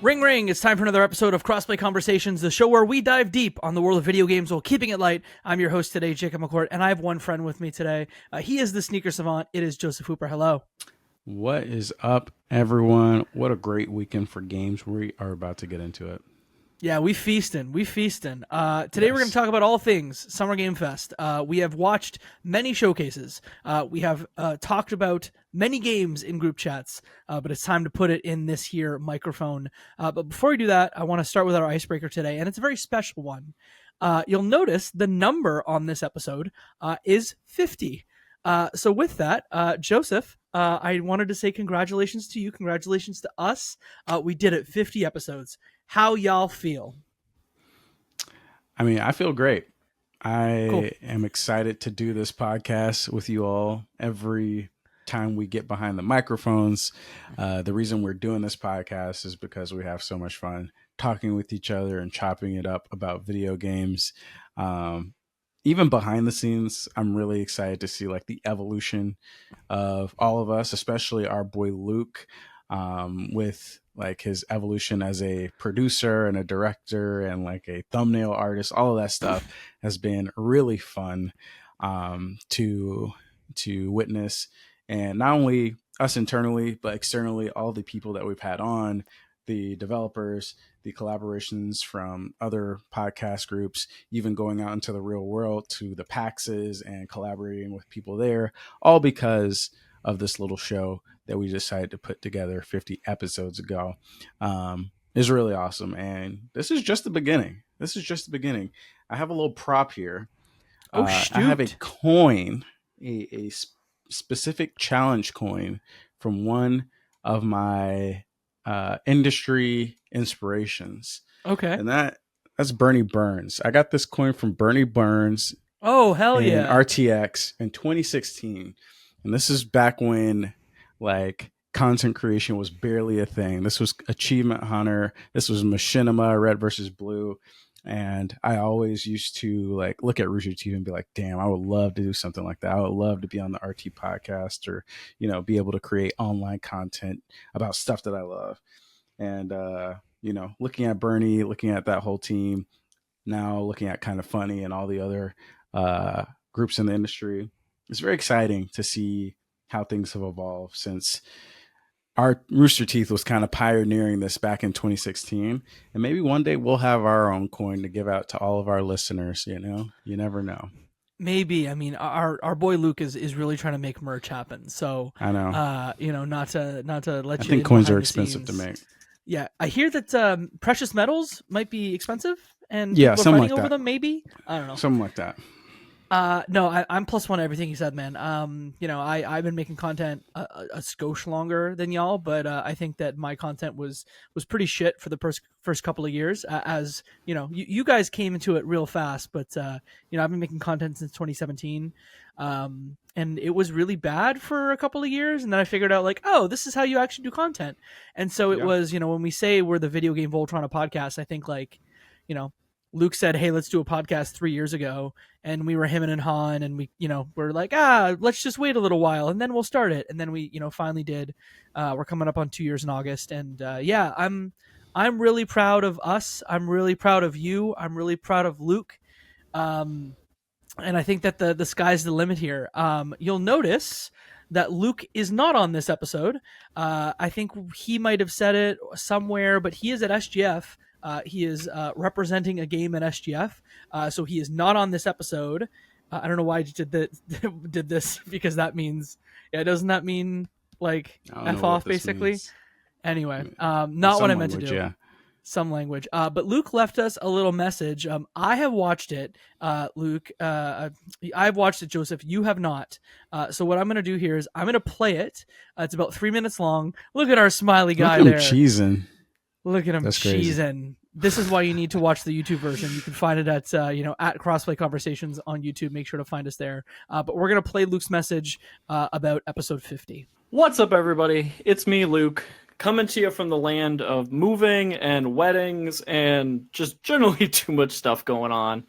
Ring ring, it's time for another episode of Crossplay Conversations, the show where we dive deep on the world of video games while keeping it light. I'm your host today, Jacob McCourt, and I have one friend with me today. He is the sneaker savant. It is Joseph Hooper. Hello. What is up, everyone? What a great weekend for games. We are about to get into it. Yeah, we feasting. Today we're going to talk about all things Summer Game Fest. We have watched many showcases. We have talked about many games in group chats, but it's time to put it in this here microphone. But before we do that, I want to start with our icebreaker today, and it's a very special one. You'll notice the number on this episode is 50. So with that, Joseph, I wanted to say congratulations to you. Congratulations to us. We did it 50 episodes. How y'all feel? I mean, I feel great. I am excited to do this podcast with you all every time we get behind the microphones. The reason we're doing this podcast is because we have so much fun talking with each other and chopping it up about video games. Even behind the scenes, I'm really excited to see like the evolution of all of us, especially our boy Luke, with like his evolution as a producer and a director and like a thumbnail artist. All of that stuff has been really fun to witness. And not only us internally, but externally, all the people that we've had on, the developers, the collaborations from other podcast groups, even going out into the real world to the PAXs and collaborating with people there, all because of this little show that we decided to put together 50 episodes ago. Is really awesome. And this is just the beginning. I have a little prop here. Shoot. I have a coin, a specific challenge coin from one of my industry inspirations. Okay. And that's Bernie Burns. I got this coin from Bernie Burns. Oh, hell yeah. RTX in 2016. And this is back when like content creation was barely a thing. This was Achievement Hunter. This was Machinima, Red versus Blue. And I always used to like look at Rooster TV and be like, damn, I would love to do something like that. I would love to be on the RT podcast or, you know, be able to create online content about stuff that I love. And, you know, looking at Bernie, looking at that whole team, now looking at Kind of Funny and all the other groups in the industry, it's very exciting to see how things have evolved since our Rooster Teeth was kind of pioneering this back in 2016. And maybe one day we'll have our own coin to give out to all of our listeners. You know, you never know. Maybe. I mean, our boy Luke is really trying to make merch happen. So I know, you know, not to let I you. think coins are expensive to make. Yeah, I hear that precious metals might be expensive, and yeah, people are something fighting like over that. them. Maybe, I don't know. Something like that. No, I'm +1 everything you said, man. You know, I've been making content a skosh longer than y'all, but I think that my content was pretty shit for the first couple of years. As you know, you guys came into it real fast, but you know, I've been making content since 2017, and it was really bad for a couple of years, and then I figured out like, oh, this is how you actually do content. And so it was, you know, when we say we're the Video Game Voltron podcast, I think like, you know, Luke said, hey, let's do a podcast 3 years ago. And we were hemming and hawing, and we, you know, we're like, let's just wait a little while and then we'll start it. And then we, you know, finally did. We're coming up on 2 years in August. And yeah, I'm really proud of us. I'm really proud of you. I'm really proud of Luke. And I think that the sky's the limit here. You'll notice that Luke is not on this episode. I think he might have said it somewhere, but he is at SGF. He is representing a game at SGF, so he is not on this episode. I don't know why I just did this, because that means, yeah, doesn't that mean like F off basically? Means. Anyway, not what I meant to do. Yeah. Some language. But Luke left us a little message. I have watched it, Luke. I've watched it, Joseph. You have not. So what I'm going to do here is I'm going to play it. It's about 3 minutes long. Look at our smiley guy there. Cheesing. Look at him cheesing. This is why you need to watch the YouTube version. You can find it at you know, at Crossplay Conversations on YouTube. Make sure to find us there. But we're gonna play Luke's message about episode 50. What's up, everybody? It's me, Luke, coming to you from the land of moving and weddings and just generally too much stuff going on.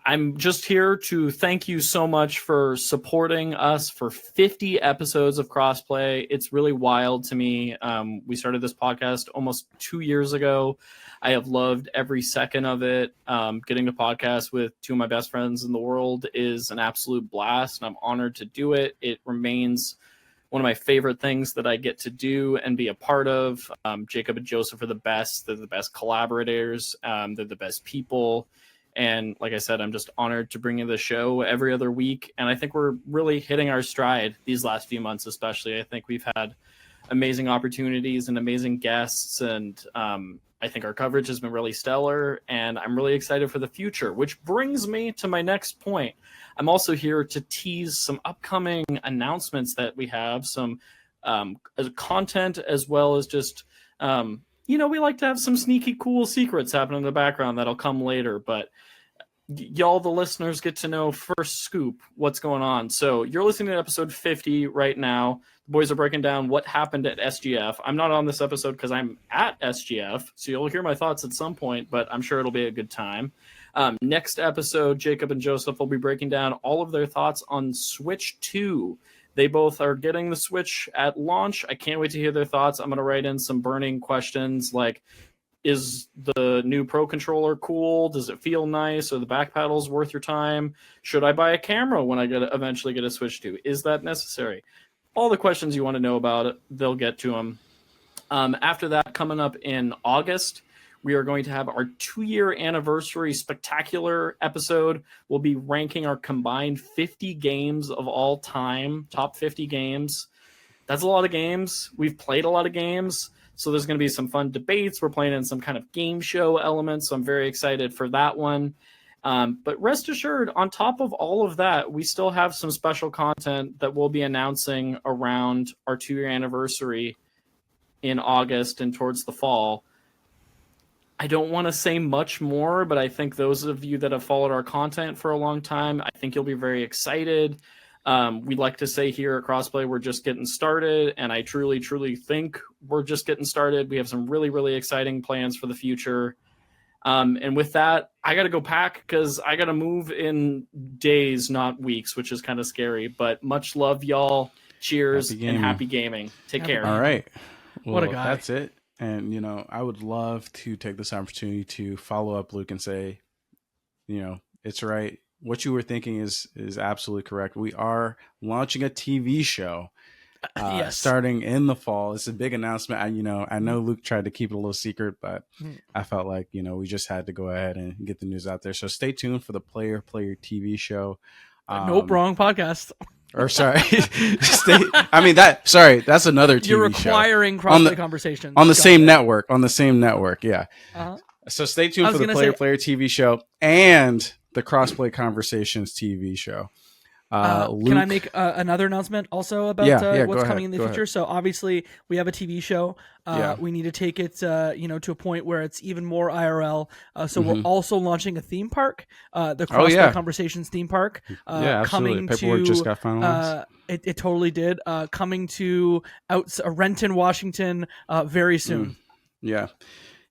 I'm just here to thank you so much for supporting us for 50 episodes of Crossplay. It's really wild to me. We started this podcast almost 2 years ago. I have loved every second of it. Getting to podcast with two of my best friends in the world is an absolute blast, and I'm honored to do it. It remains one of my favorite things that I get to do and be a part of. Jacob and Joseph are the best. They're the best collaborators. They're the best people. And like I said, I'm just honored to bring you the show every other week. And I think we're really hitting our stride these last few months, especially. I think we've had amazing opportunities and amazing guests. And I think our coverage has been really stellar. And I'm really excited for the future, which brings me to my next point. I'm also here to tease some upcoming announcements that we have, some content, as well as just, we like to have some sneaky, cool secrets happen in the background that'll come later. But y'all, the listeners, get to know first scoop what's going on. So you're listening to episode 50 right now. The boys are breaking down what happened at SGF. I'm not on this episode because I'm at SGF, so you'll hear my thoughts at some point, but I'm sure it'll be a good time. Next episode, Jacob and Joseph will be breaking down all of their thoughts on Switch 2. They both are getting the Switch at launch. I can't wait to hear their thoughts. I'm going to write in some burning questions like, is the new Pro Controller cool? Does it feel nice? Are the back paddles worth your time? Should I buy a camera when I eventually get a Switch 2? Is that necessary? All the questions you want to know about it, they'll get to them. After that, coming up in August, we are going to have our 2-year anniversary spectacular episode. We'll be ranking our combined 50 games of all time, top 50 games. That's a lot of games. We've played a lot of games, so there's going to be some fun debates. We're playing in some kind of game show elements, so I'm very excited for that one. But rest assured, on top of all of that, we still have some special content that we'll be announcing around our 2-year anniversary in August and towards the fall. I don't want to say much more, but I think those of you that have followed our content for a long time, I think you'll be very excited. We'd like to say here at Crossplay, we're just getting started, and I truly, truly think we're just getting started. We have some really, really exciting plans for the future. And with that, I got to go pack because I got to move in days, not weeks, which is kind of scary. But much love, y'all. Cheers and happy gaming. Take care. All right. Well, What a guy. That's it. And, I would love to take this opportunity to follow up, Luke, and say, it's right. What you were thinking is absolutely correct. We are launching a TV show Yes. starting in the fall. It's a big announcement. I know Luke tried to keep it a little secret, but I felt like, we just had to go ahead and get the news out there. So stay tuned for the Player TV show. Nope, wrong podcast. Or sorry, that's another TV show. You're requiring crossplay conversations on the same network. On the same network, yeah. Uh-huh. So stay tuned for the Player TV show and the Crossplay Conversations TV show. Luke, can I make another announcement also about what's coming in the future? So obviously we have a TV show. We need to take it, to a point where it's even more IRL. So we're also launching a theme park, the Crossplay Conversations theme park. Absolutely. Coming Paperwork to, just got finalized. It totally did. Coming to Renton, Washington, very soon. Yeah.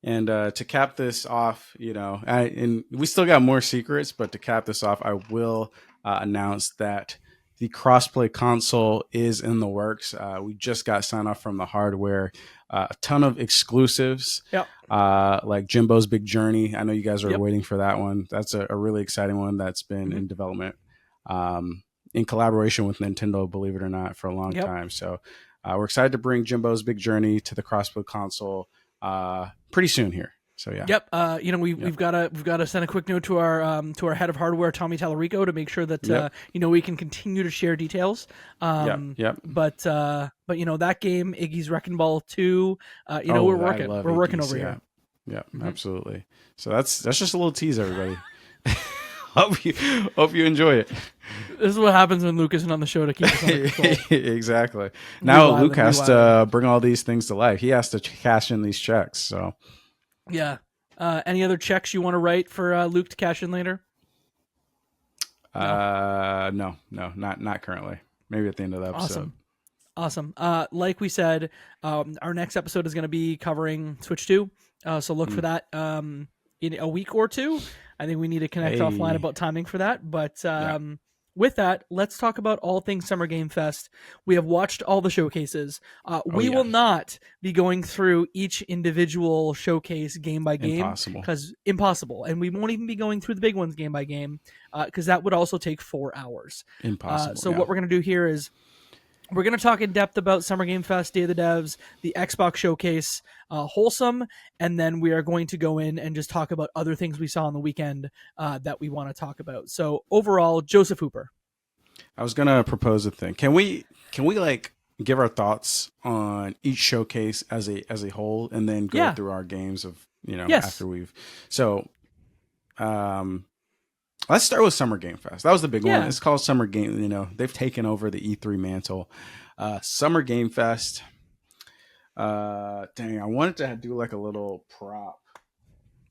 And to cap this off, and we still got more secrets, but to cap this off, I will announce that the crossplay console is in the works. We just got sign off from the hardware. A ton of exclusives, like Jimbo's Big Journey. I know you guys are waiting for that one. That's a really exciting one that's been in development in collaboration with Nintendo, believe it or not, for a long time. So we're excited to bring Jimbo's Big Journey to the crossplay console pretty soon here. So yeah. Yep. We've got to send a quick note to our head of hardware, Tommy Tallarico, to make sure that we can continue to share details. But that game, Iggy's Wrecking Ball 2, we're working over here. Yeah, absolutely. So that's just a little tease, everybody. Hope you enjoy it. This is what happens when Luke isn't on the show to keep us under control. Exactly. Now Luke has to bring all these things to life. He has to cash in these checks. So. Yeah. Any other checks you want to write for Luke to cash in later? No, not currently. Maybe at the end of the episode. Awesome. Like we said, our next episode is going to be covering Switch 2. So look for that. in a week or two. I think we need to connect offline Hey. about timing for that. But with that, let's talk about all things Summer Game Fest. We have watched all the showcases. We will not be going through each individual showcase game by game. Impossible. Because impossible. And we won't even be going through the big ones game by game because that would also take 4 hours. Impossible. So what we're going to do here is we're going to talk in depth about Summer Game Fest, Day of the Devs, the Xbox Showcase, Wholesome, and then we are going to go in and just talk about other things we saw on the weekend that we want to talk about. So overall, Joseph Hooper. I was gonna propose a thing. Can we like give our thoughts on each showcase as a whole, and then go through our games of after we've let's start with Summer Game Fest. That was the big one. It's called Summer Game. They've taken over the E3 mantle. Summer Game Fest. Dang, I wanted to do like a little prop,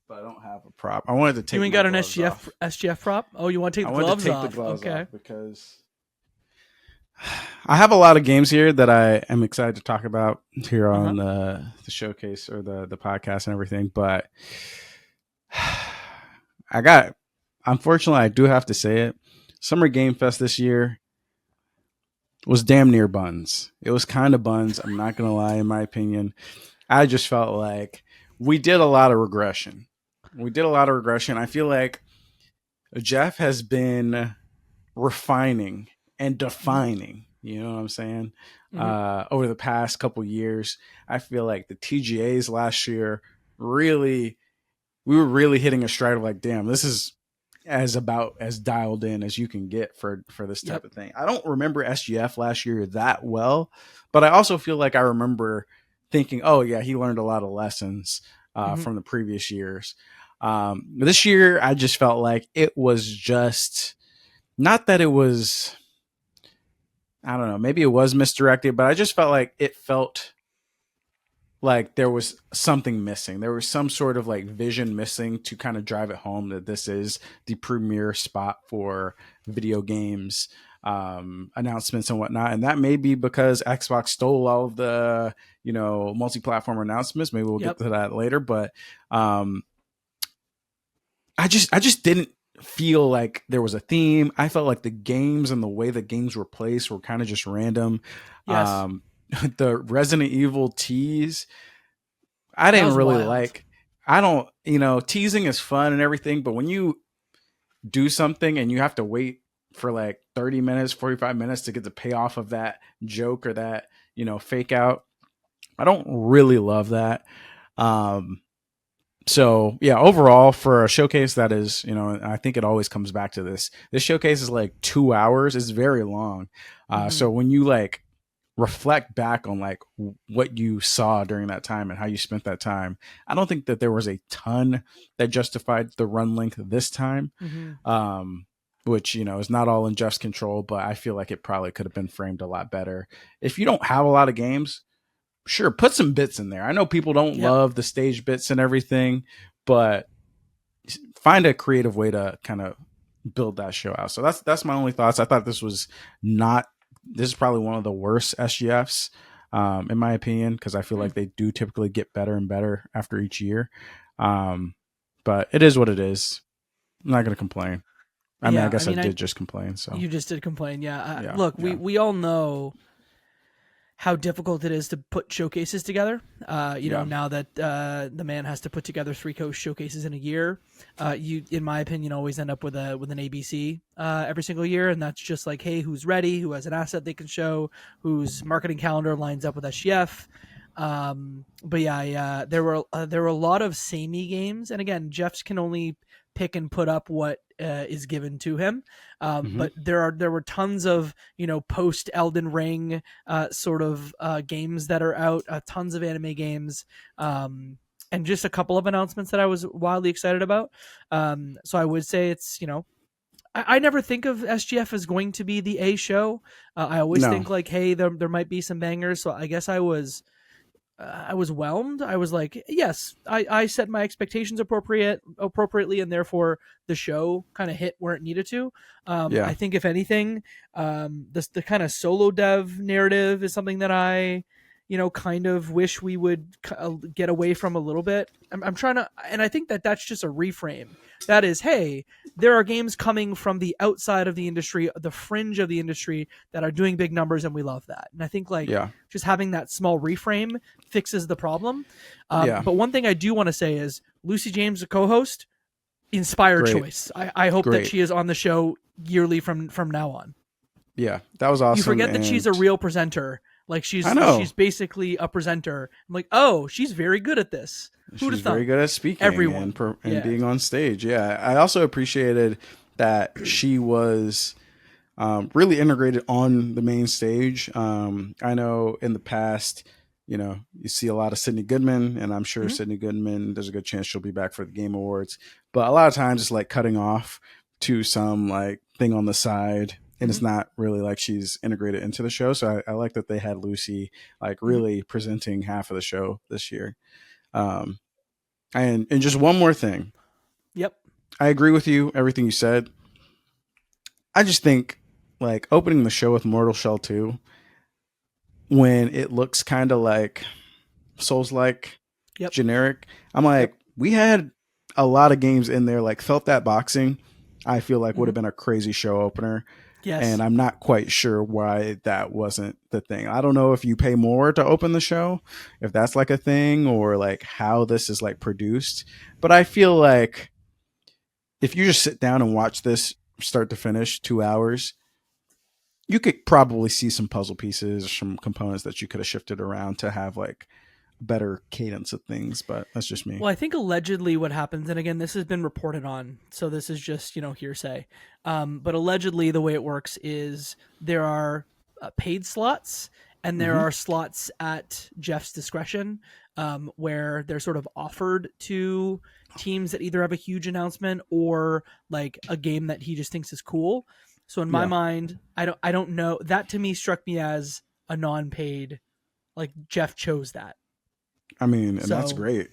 but I don't have a prop. I wanted to take. You ain't got an SGF prop? Oh, you want to take the gloves off? The gloves off because I have a lot of games here that I am excited to talk about here on the showcase or the podcast and everything. But unfortunately, I do have to say it. Summer Game Fest this year was damn near buns. It was kind of buns. I'm not going to lie, in my opinion. I just felt like we did a lot of regression. I feel like Jeff has been refining and defining, you know what I'm saying? Over the past couple years. I feel like the TGAs last year we were really hitting a stride of like, damn, this is about as dialed in as you can get for this type of thing. I don't remember SGF last year that well, but I also feel like I remember thinking, oh yeah, he learned a lot of lessons from the previous years. This year, I just felt like it was just not that it was, I don't know, maybe it was misdirected, but I just felt like it felt like there was something missing. There was some sort of like vision missing to kind of drive it home that this is the premier spot for video games announcements and whatnot. And that may be because Xbox stole all of the, multi-platform announcements. Maybe we'll get to that later. But I just didn't feel like there was a theme. I felt like the games and the way the games were placed were kind of just random. Yes. The Resident Evil tease, I didn't really like. I don't, teasing is fun and everything, but when you do something and you have to wait for like 30 minutes, 45 minutes to get the payoff of that joke or that, fake out, I don't really love that. So yeah, overall for a showcase that is, I think it always comes back to this showcase is like 2 hours. It's very long. So when you like reflect back on like what you saw during that time and how you spent that time, I don't think that there was a ton that justified the run length this time. Which, is not all in Jeff's control, but I feel like it probably could have been framed a lot better. If you don't have a lot of games, sure, put some bits in there. I know people don't love the stage bits and everything, but find a creative way to kind of build that show out. So that's my only thoughts. I thought this is probably one of the worst SGFs, in my opinion, because I feel like they do typically get better and better after each year. But it is what it is. I'm not going to complain. I guess I did just complain. So you just did complain. Look, we all know how difficult it is to put showcases together. Now that the man has to put together 3 coast showcases in a year, you, in my opinion, always end up with an ABC every single year, and that's just like, hey, who's ready, who has an asset they can show, whose marketing calendar lines up with SGF. There were a lot of samey games, and again, Jeff's can only pick and put up what is given to him. But there were tons of, post Elden Ring sort of games that are out, tons of anime games, and just a couple of announcements that I was wildly excited about. So I would say it's, I never think of SGF as going to be the A show. I always think like, hey, there might be some bangers. So I guess I was whelmed. I was like, yes, I set my expectations appropriately, and therefore the show kind of hit where it needed to. I think if anything, the kind of solo dev narrative is something that I kind of wish we would get away from a little bit. I'm trying to, and I think that that's just a reframe. That is, hey, there are games coming from the outside of the industry, the fringe of the industry, that are doing big numbers, and we love that. And I think just having that small reframe fixes the problem. But one thing I do want to say is Lucy James, the co-host, inspired choice. I hope that she is on the show yearly from now on. Yeah, that was awesome. You forget that she's a real presenter. Like she's basically a presenter. I'm like, oh, she's very good at this. She's very good at speaking and being on stage. Yeah, I also appreciated that she was really integrated on the main stage. I know in the past, you see a lot of Sydney Goodman, and I'm sure Sydney Goodman, there's a good chance she'll be back for the Game Awards. But a lot of times it's like cutting off to some like thing on the side. And it's not really like she's integrated into the show. So I like that they had Lucy like really presenting half of the show this year. And just one more thing. Yep. I agree with you, everything you said. I just think like opening the show with Mortal Shell 2, when it looks kind of like Souls-like, generic, I'm like, we had a lot of games in there, like Felt That Boxing, I feel like would have been a crazy show opener. Yes. And I'm not quite sure why that wasn't the thing. I don't know if you pay more to open the show, if that's like a thing, or like how this is like produced. But I feel like if you just sit down and watch this start to finish 2 hours, you could probably see some puzzle pieces, some components that you could have shifted around to have like better cadence of things, but that's just me. Well, I think allegedly what happens, and again, this has been reported on, so this is just, hearsay. But allegedly the way it works is there are paid slots and there are slots at Jeff's discretion, where they're sort of offered to teams that either have a huge announcement or like a game that he just thinks is cool. So in my mind, I don't know. That to me struck me as a non-paid, like Jeff chose that. I mean, and that's great,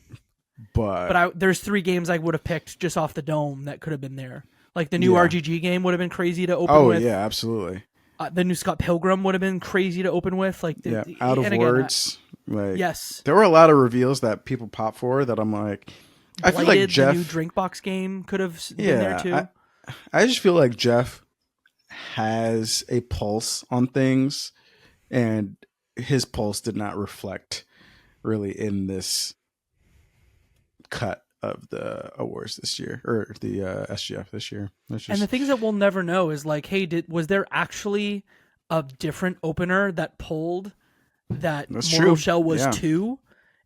but there's 3 games I would have picked just off the dome that could have been there. Like the new RGG game would have been crazy to open with. Oh yeah, absolutely. The new Scott Pilgrim would have been crazy to open with. Like Out of Words. Like yes, there were a lot of reveals that people pop for that I'm like, I feel like Jeff, the new Drinkbox game could have been there too. I just feel like Jeff has a pulse on things, and his pulse did not reflect really in this cut of the awards this year, or the SGF this year. And the things that we'll never know is like, hey, was there actually a different opener that pulled that Mortal Shell was 2,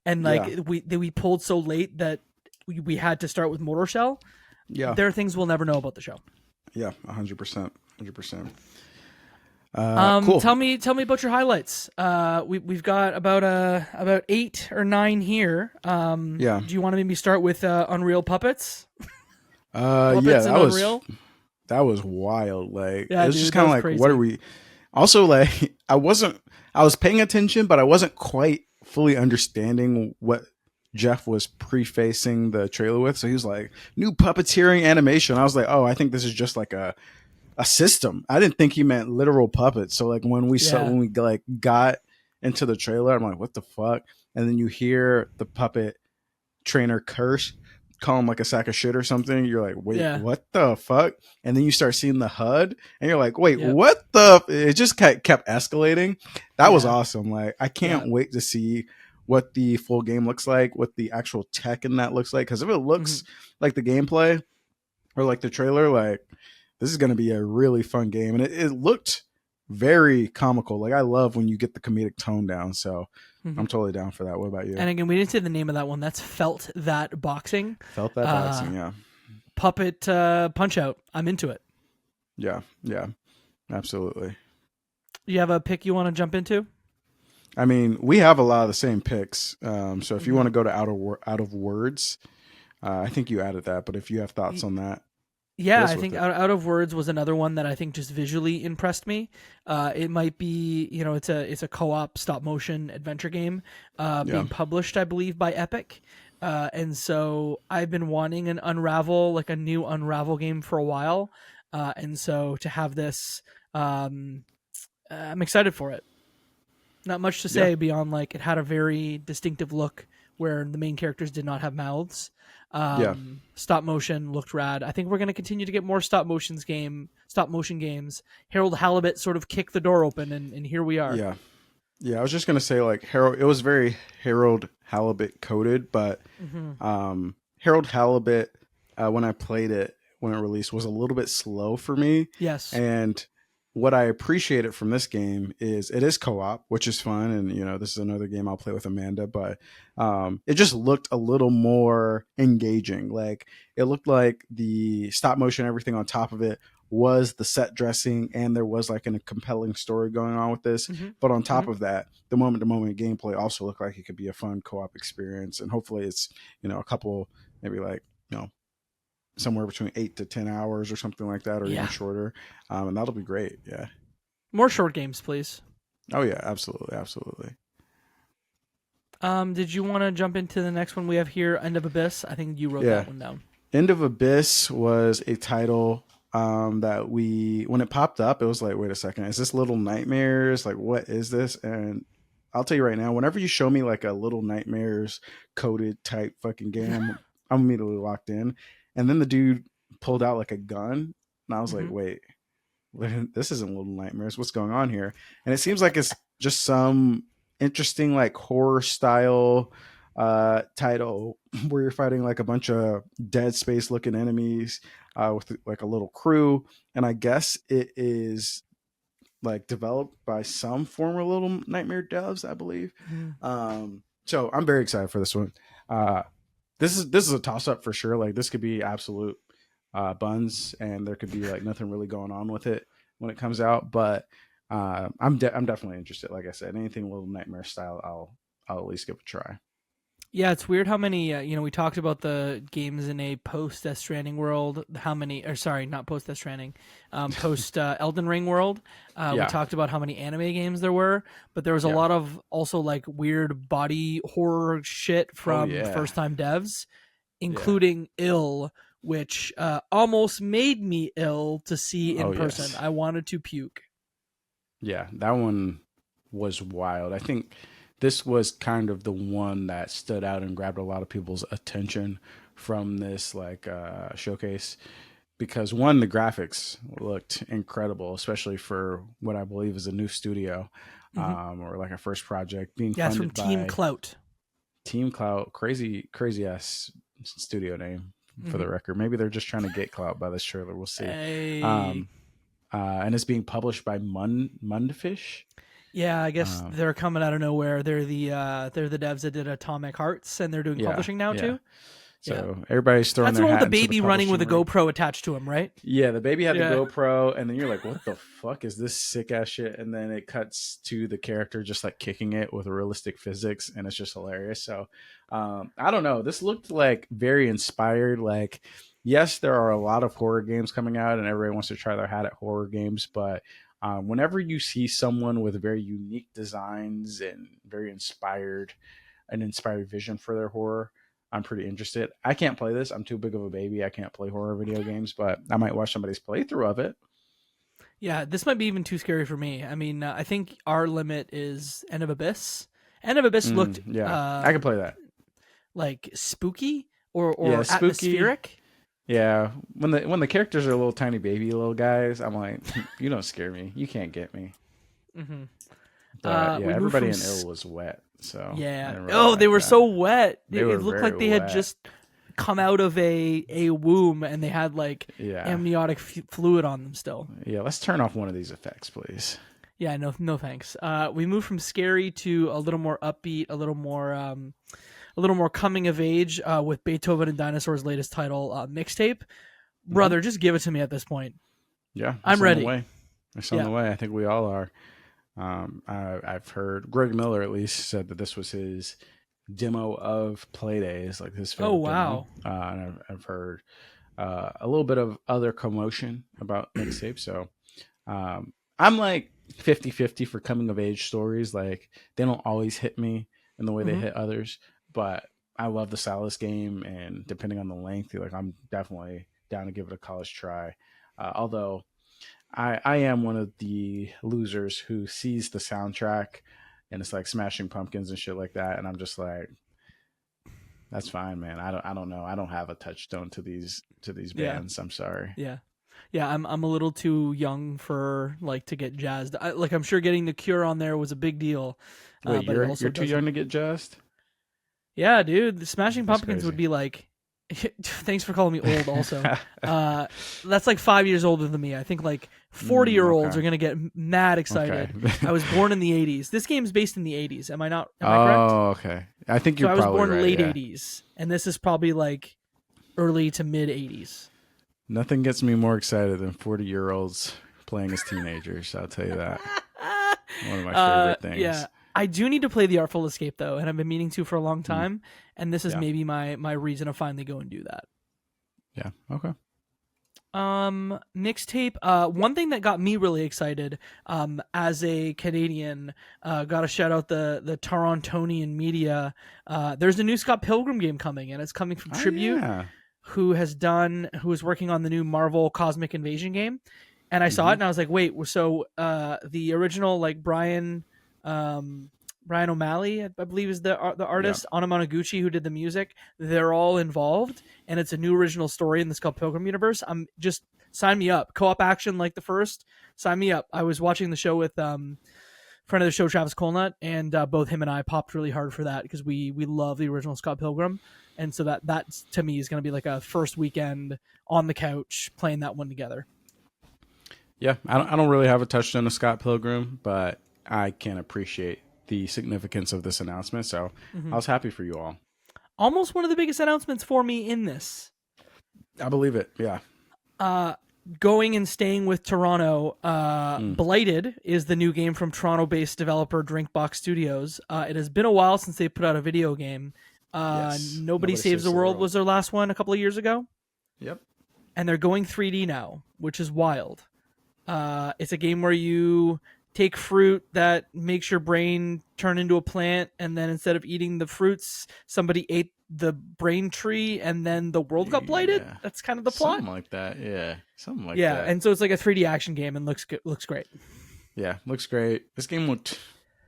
and like we pulled so late that we had to start with Mortal Shell? Yeah, there are things we'll never know about the show. Yeah, 100%. Cool. Tell me about your highlights. We've got about 8 or 9 here. Do you want to maybe start with Unreal Puppets? That was wild. Like it was just kind of like crazy. What are we? Also, like I was paying attention, but I wasn't quite fully understanding what Jeff was prefacing the trailer with. So he was like, new puppeteering animation. I was like, oh, I think this is just like a system. I didn't think he meant literal puppets. So like when we like got into the trailer, I'm like, what the fuck? And then you hear the puppet trainer curse, call him like a sack of shit or something. You're like, wait, what the fuck? And then you start seeing the HUD and you're like, wait, what the? It just kept escalating. That was awesome. Like, I can't wait to see what the full game looks like, what the actual tech in that looks like. Because if it looks like the gameplay or like the trailer, like this is going to be a really fun game. And it looked very comical. Like I love when you get the comedic tone down. So I'm totally down for that. What about you? And again, we didn't say the name of that one. That's Felt That Boxing. Felt That Boxing, yeah. Puppet Punch Out. I'm into it. Yeah, absolutely. You have a pick you want to jump into? I mean, we have a lot of the same picks. So if you want to go to Out of Words, I think you added that. But if you have thoughts on that. Yeah, I think Out of Words was another one that I think just visually impressed me. It might be, it's a co-op stop motion adventure game being published, I believe, by Epic. And so I've been wanting an Unravel, like a new Unravel game for a while. And so to have this, I'm excited for it. Not much to say beyond like it had a very distinctive look where the main characters did not have mouths. Yeah. Stop motion looked rad. I think we're going to continue to get more stop motion games. Harold Halibut sort of kicked the door open, and here we are. Yeah. Yeah, I was just gonna say like Harold. It was very Harold Halibut coded, but Harold Halibut when I played it when it released was a little bit slow for me. Yes. And what I appreciated from this game is it is co-op, which is fun, and you know this is another game I'll play with Amanda. But it just looked a little more engaging. Like it looked like the stop motion, everything on top of it was the set dressing, and there was like a compelling story going on with this. But on top of that, the moment-to-moment gameplay also looked like it could be a fun co-op experience, and hopefully it's a couple, maybe like somewhere between 8 to 10 hours or something like that, or even shorter, and that'll be great. Yeah, more short games, please. Oh yeah, absolutely. Did you want to jump into the next one we have here, End of Abyss? I think you wrote that one down. End of Abyss was a title that when it popped up, it was like, wait a second, is this Little Nightmares? Like, what is this? And I'll tell you right now, whenever you show me like a Little Nightmares coded type fucking game, I'm immediately locked in. And then the dude pulled out like a gun, and I was like, wait, this isn't Little Nightmares. What's going on here? And it seems like it's just some interesting like horror style title where you're fighting like a bunch of Dead Space looking enemies with like a little crew, and I guess it is like developed by some former Little Nightmare devs, I believe. So I'm very excited for this one. This is a toss up for sure. Like this could be absolute buns, and there could be like nothing really going on with it when it comes out. But I'm definitely interested. Like I said, anything Little Nightmare style, I'll at least give a try. Yeah, it's weird how many, we talked about the games in a post-Death Stranding world, not post-Death Stranding, post-Elden Ring world. We talked about how many anime games there were, but there was a lot of also like weird body horror shit from first-time devs, including Ill, which almost made me ill to see in person. Yes. I wanted to puke. Yeah, that one was wild. I think this was kind of the one that stood out and grabbed a lot of people's attention from this like showcase, because one, the graphics looked incredible, especially for what I believe is a new studio or like a first project being funded from Team Clout. Team Clout, crazy ass studio name for the record. Maybe they're just trying to get clout by this trailer. We'll see. Hey. And it's being published by Mundfish. Yeah, I guess they're coming out of nowhere. They're the devs that did Atomic Hearts, and they're doing publishing now too. So everybody's throwing. That's their the hat with the baby running with a GoPro attached to him, right? Yeah, the baby had the GoPro, and then you're like, "What the fuck is this sick ass shit?" And then it cuts to the character just like kicking it with realistic physics, and it's just hilarious. So I don't know. This looked like very inspired. Like, yes, there are a lot of horror games coming out, and everybody wants to try their hat at horror games, but whenever you see someone with very unique designs and very inspired vision for their horror, I'm pretty interested. I can't play this. I'm too big of a baby. I can't play horror video games, but I might watch somebody's playthrough of it. Yeah, this might be even too scary for me. I mean, I think our limit is End of Abyss. End of Abyss looked I can play that. Like spooky or spooky. Atmospheric. Yeah, when the characters are little tiny baby little guys, I'm like, you don't scare me. You can't get me. But everybody in Ill was wet. So really they were so wet. It looked like they had just come out of a womb, and they had like amniotic fluid on them still. Yeah, let's turn off one of these effects, please. Yeah, no thanks. We moved from scary to a little more upbeat, a little more coming of age with Beethoven and Dinosaur's latest title, Mixtape. Brother, just give it to me at this point. Yeah, I'm ready. It's on the way. I think we all are. I've heard Greg Miller at least said that this was his demo of Playdays, like his favorite demo. And I've heard a little bit of other commotion about Mixtape. So I'm like 50-50 for coming of age stories. Like they don't always hit me in the way they hit others, but I love the style of this game, and depending on the length, like I'm definitely down to give it a college try. Although I am one of the losers who sees the soundtrack and it's like Smashing Pumpkins and shit like that, and I'm just like, that's fine, man. I don't know. I don't have a touchstone to these bands. I'm sorry. Yeah. Yeah, I'm a little too young for like to get jazzed. I'm sure getting the Cure on there was a big deal. Wait, but you're too young to get jazzed? Yeah, dude. The Smashing That's Pumpkins crazy. would be like. Thanks for calling me old. Also, that's like 5 years older than me. I think like 40-year-olds are gonna get mad excited. Okay. I was born in the '80s. This game's based in the '80s. Am I not? Am I correct? Oh, okay. I think you're So I was probably born right, late yeah. '80s, and this is probably like early to mid '80s. Nothing gets me more excited than 40-year-olds playing as teenagers. I'll tell you that. One of my favorite things. Yeah, I do need to play The Artful Escape though, and I've been meaning to for a long time. And this is maybe my reason to finally go and do that. Yeah. Okay. Mixtape. One thing that got me really excited, as a Canadian, got to shout out the Torontonian media. There's a new Scott Pilgrim game coming, and it's coming from Tribute, Yeah. who is working on the new Marvel Cosmic Invasion game. And I saw it, and I was like, wait, so the original like Brian O'Malley, I believe, is the artist. Anna Monoguchi, who did the music. They're all involved, and it's a new original story in the Scott Pilgrim universe. I'm just sign me up. Co-op action like the first. Sign me up. I was watching the show with friend of the show, Travis Colnut, and both him and I popped really hard for that because we love the original Scott Pilgrim, and so that to me is going to be like a first weekend on the couch playing that one together. Yeah, I don't really have a touchstone of Scott Pilgrim, but I can appreciate the significance of this announcement. So I was happy for you all. Almost one of the biggest announcements for me in this. I believe it. Yeah. Going and staying with Toronto, Blighted is the new game from Toronto-based developer Drinkbox Studios. It has been a while since they put out a video game. Nobody Saves the World was their last one a couple of years ago. Yep. And they're going 3D now, which is wild. It's a game where you take fruit that makes your brain turn into a plant, and then instead of eating the fruits, somebody ate the brain tree, and then the world got blighted. Yeah. That's kind of the plot. Something like that. Yeah. Something like that. Yeah, and so it's like a 3D action game and looks great. Yeah, looks great. This game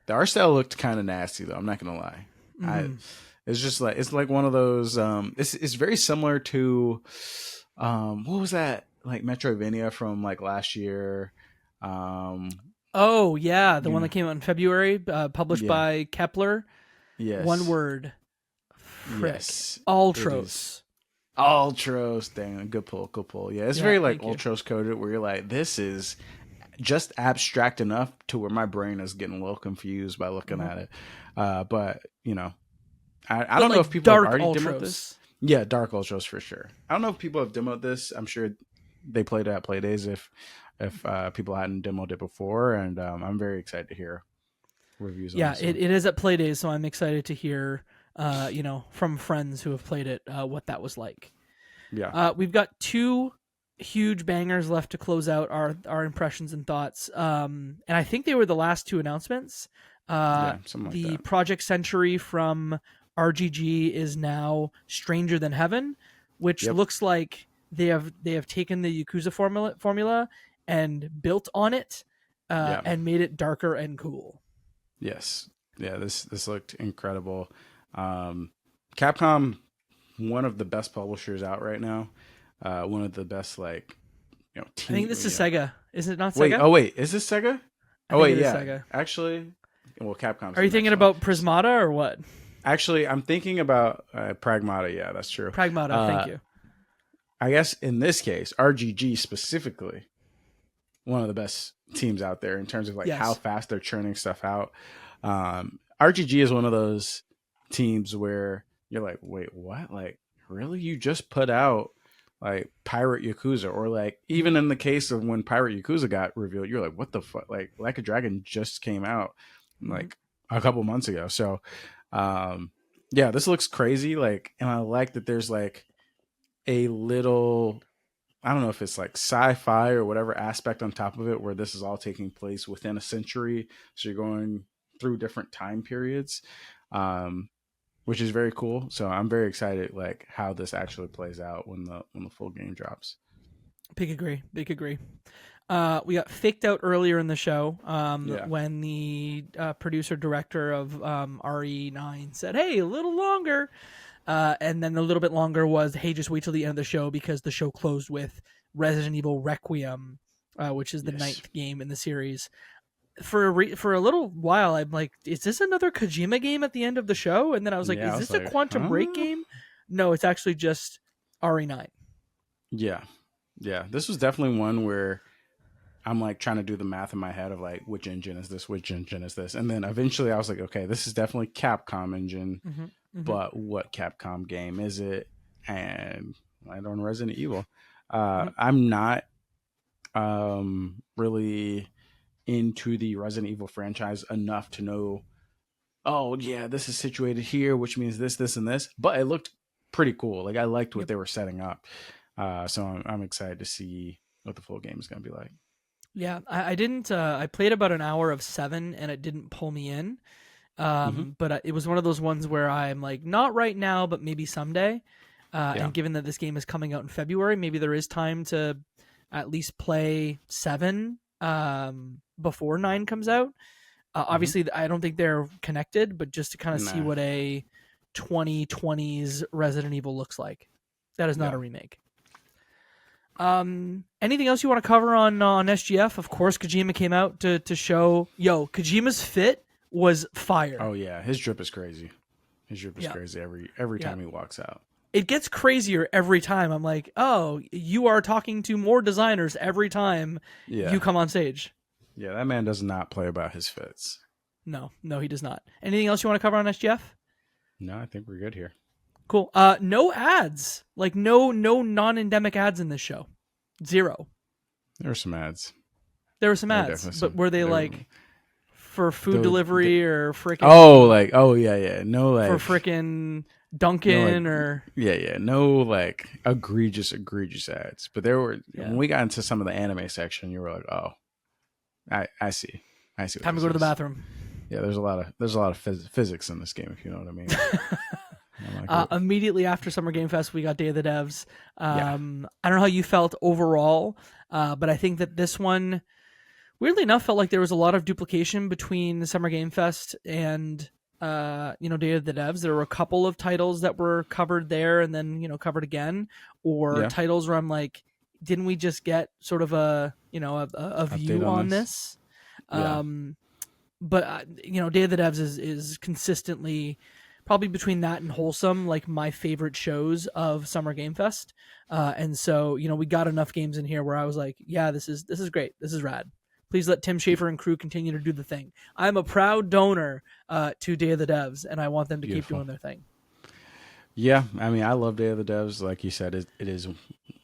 the art style looked kind of nasty though. I'm not gonna lie. It's just like it's like one of those. It's very similar to, what was that, like Metroidvania from like last year? Oh yeah, the one that came out in February, published by Kepler. Yes. One word. Frick. Yes. Ultros. Ultros. Dang, good pull. Yeah, it's very like Ultros coded, where you're like, this is just abstract enough to where my brain is getting a little confused by looking at it. But you know, I don't know if people have already demoed this. Yeah, Dark Ultros for sure. I don't know if people have demoed this. I'm sure they played it at Playdays if people hadn't demoed it before, and I'm very excited to hear reviews on this. Yeah, it is at Playdays, so I'm excited to hear from friends who have played it what that was like. Yeah. We've got two huge bangers left to close out our impressions and thoughts. And I think they were the last two announcements. Something like the that. Project Century from RGG is now Stranger Than Heaven, which looks like they have taken the Yakuza formula and built on it and made it darker and cool. Yes. Yeah, this looked incredible. Capcom, one of the best publishers out right now. One of the best, like, team, I think this is Sega. Is it not Wait, Sega? Is this Sega? Sega. Actually, well, Capcom. Are you thinking about Prismata or what? Actually, I'm thinking about Pragmata. Yeah, that's true. Pragmata, thank you. I guess in this case, RGG specifically, one of the best teams out there in terms of how fast they're churning stuff out. RGG is one of those teams where you're like, wait, what? Like, really? You just put out like Pirate Yakuza, or like even in the case of when Pirate Yakuza got revealed, you're like, what the fuck? Like a Dragon just came out like a couple months ago. So, this looks crazy. Like, and I like that there's like a little, I don't know if it's like sci-fi or whatever aspect on top of it, where this is all taking place within a century. So you're going through different time periods, which is very cool. So I'm very excited, like how this actually plays out when the full game drops. Big agree. We got faked out earlier in the show Yeah. when the producer director of RE9 said, "Hey, a little longer," and then a little bit longer was, "Hey, just wait till the end of the show," because the show closed with Resident Evil Requiem, which is the 9th game in the series. For a little while, I'm like, "Is this another Kojima game at the end of the show?" And then I was like, Yeah, "Is I this was a like, Quantum Break huh? game?" No, it's actually just RE9. Yeah. Yeah. This was definitely one where I'm like trying to do the math in my head of like, which engine is this? Which engine is this? And then eventually I was like, okay, this is definitely Capcom engine, but what Capcom game is it? And I don't Resident Evil. I'm not really into the Resident Evil franchise enough to know, oh yeah, this is situated here, which means this, and this. But it looked pretty cool. Like I liked what they were setting up. So I'm excited to see what the full game is going to be like. Yeah, I didn't. I played about an hour of 7, and it didn't pull me in. But it was one of those ones where I'm like, not right now, but maybe someday. And given that this game is coming out in February, maybe there is time to at least play 7 before 9 comes out. Obviously, I don't think they're connected, but just to kind of see what a 2020s Resident Evil looks like. That is not a remake. Anything else you want to cover on SGF? Of course, Kojima came out to show, Kojima's fit was fire. Oh yeah, his drip is crazy. His drip is crazy every time he walks out. It gets crazier every time. I'm like, oh, you are talking to more designers every time you come on stage. Yeah, that man does not play about his fits. No, he does not. Anything else you want to cover on SGF? No, I think we're good here. Cool. No ads. Like no non-endemic ads in this show. 0. There were some ads. There were some ads, but were they like for food delivery or freaking? Oh, yeah. No, like for freaking Dunkin' or no like egregious ads. But there were when we got into some of the anime section, you were like, oh, I see. Time to go to the bathroom. Yeah, there's a lot of physics in this game, if you know what I mean. Immediately after Summer Game Fest, we got Day of the Devs. I don't know how you felt overall, but I think that this one, weirdly enough, felt like there was a lot of duplication between the Summer Game Fest and Day of the Devs. There were a couple of titles that were covered there and then covered again, or titles where I'm like, didn't we just get sort of a view on this? But Day of the Devs is consistently probably between that and Wholesome, like my favorite shows of Summer Game Fest. And so, we got enough games in here where I was like, yeah, this is great. This is rad. Please let Tim Schafer and crew continue to do the thing. I'm a proud donor to Day of the Devs, and I want them to keep doing their thing. Yeah, I mean, I love Day of the Devs. Like you said, it is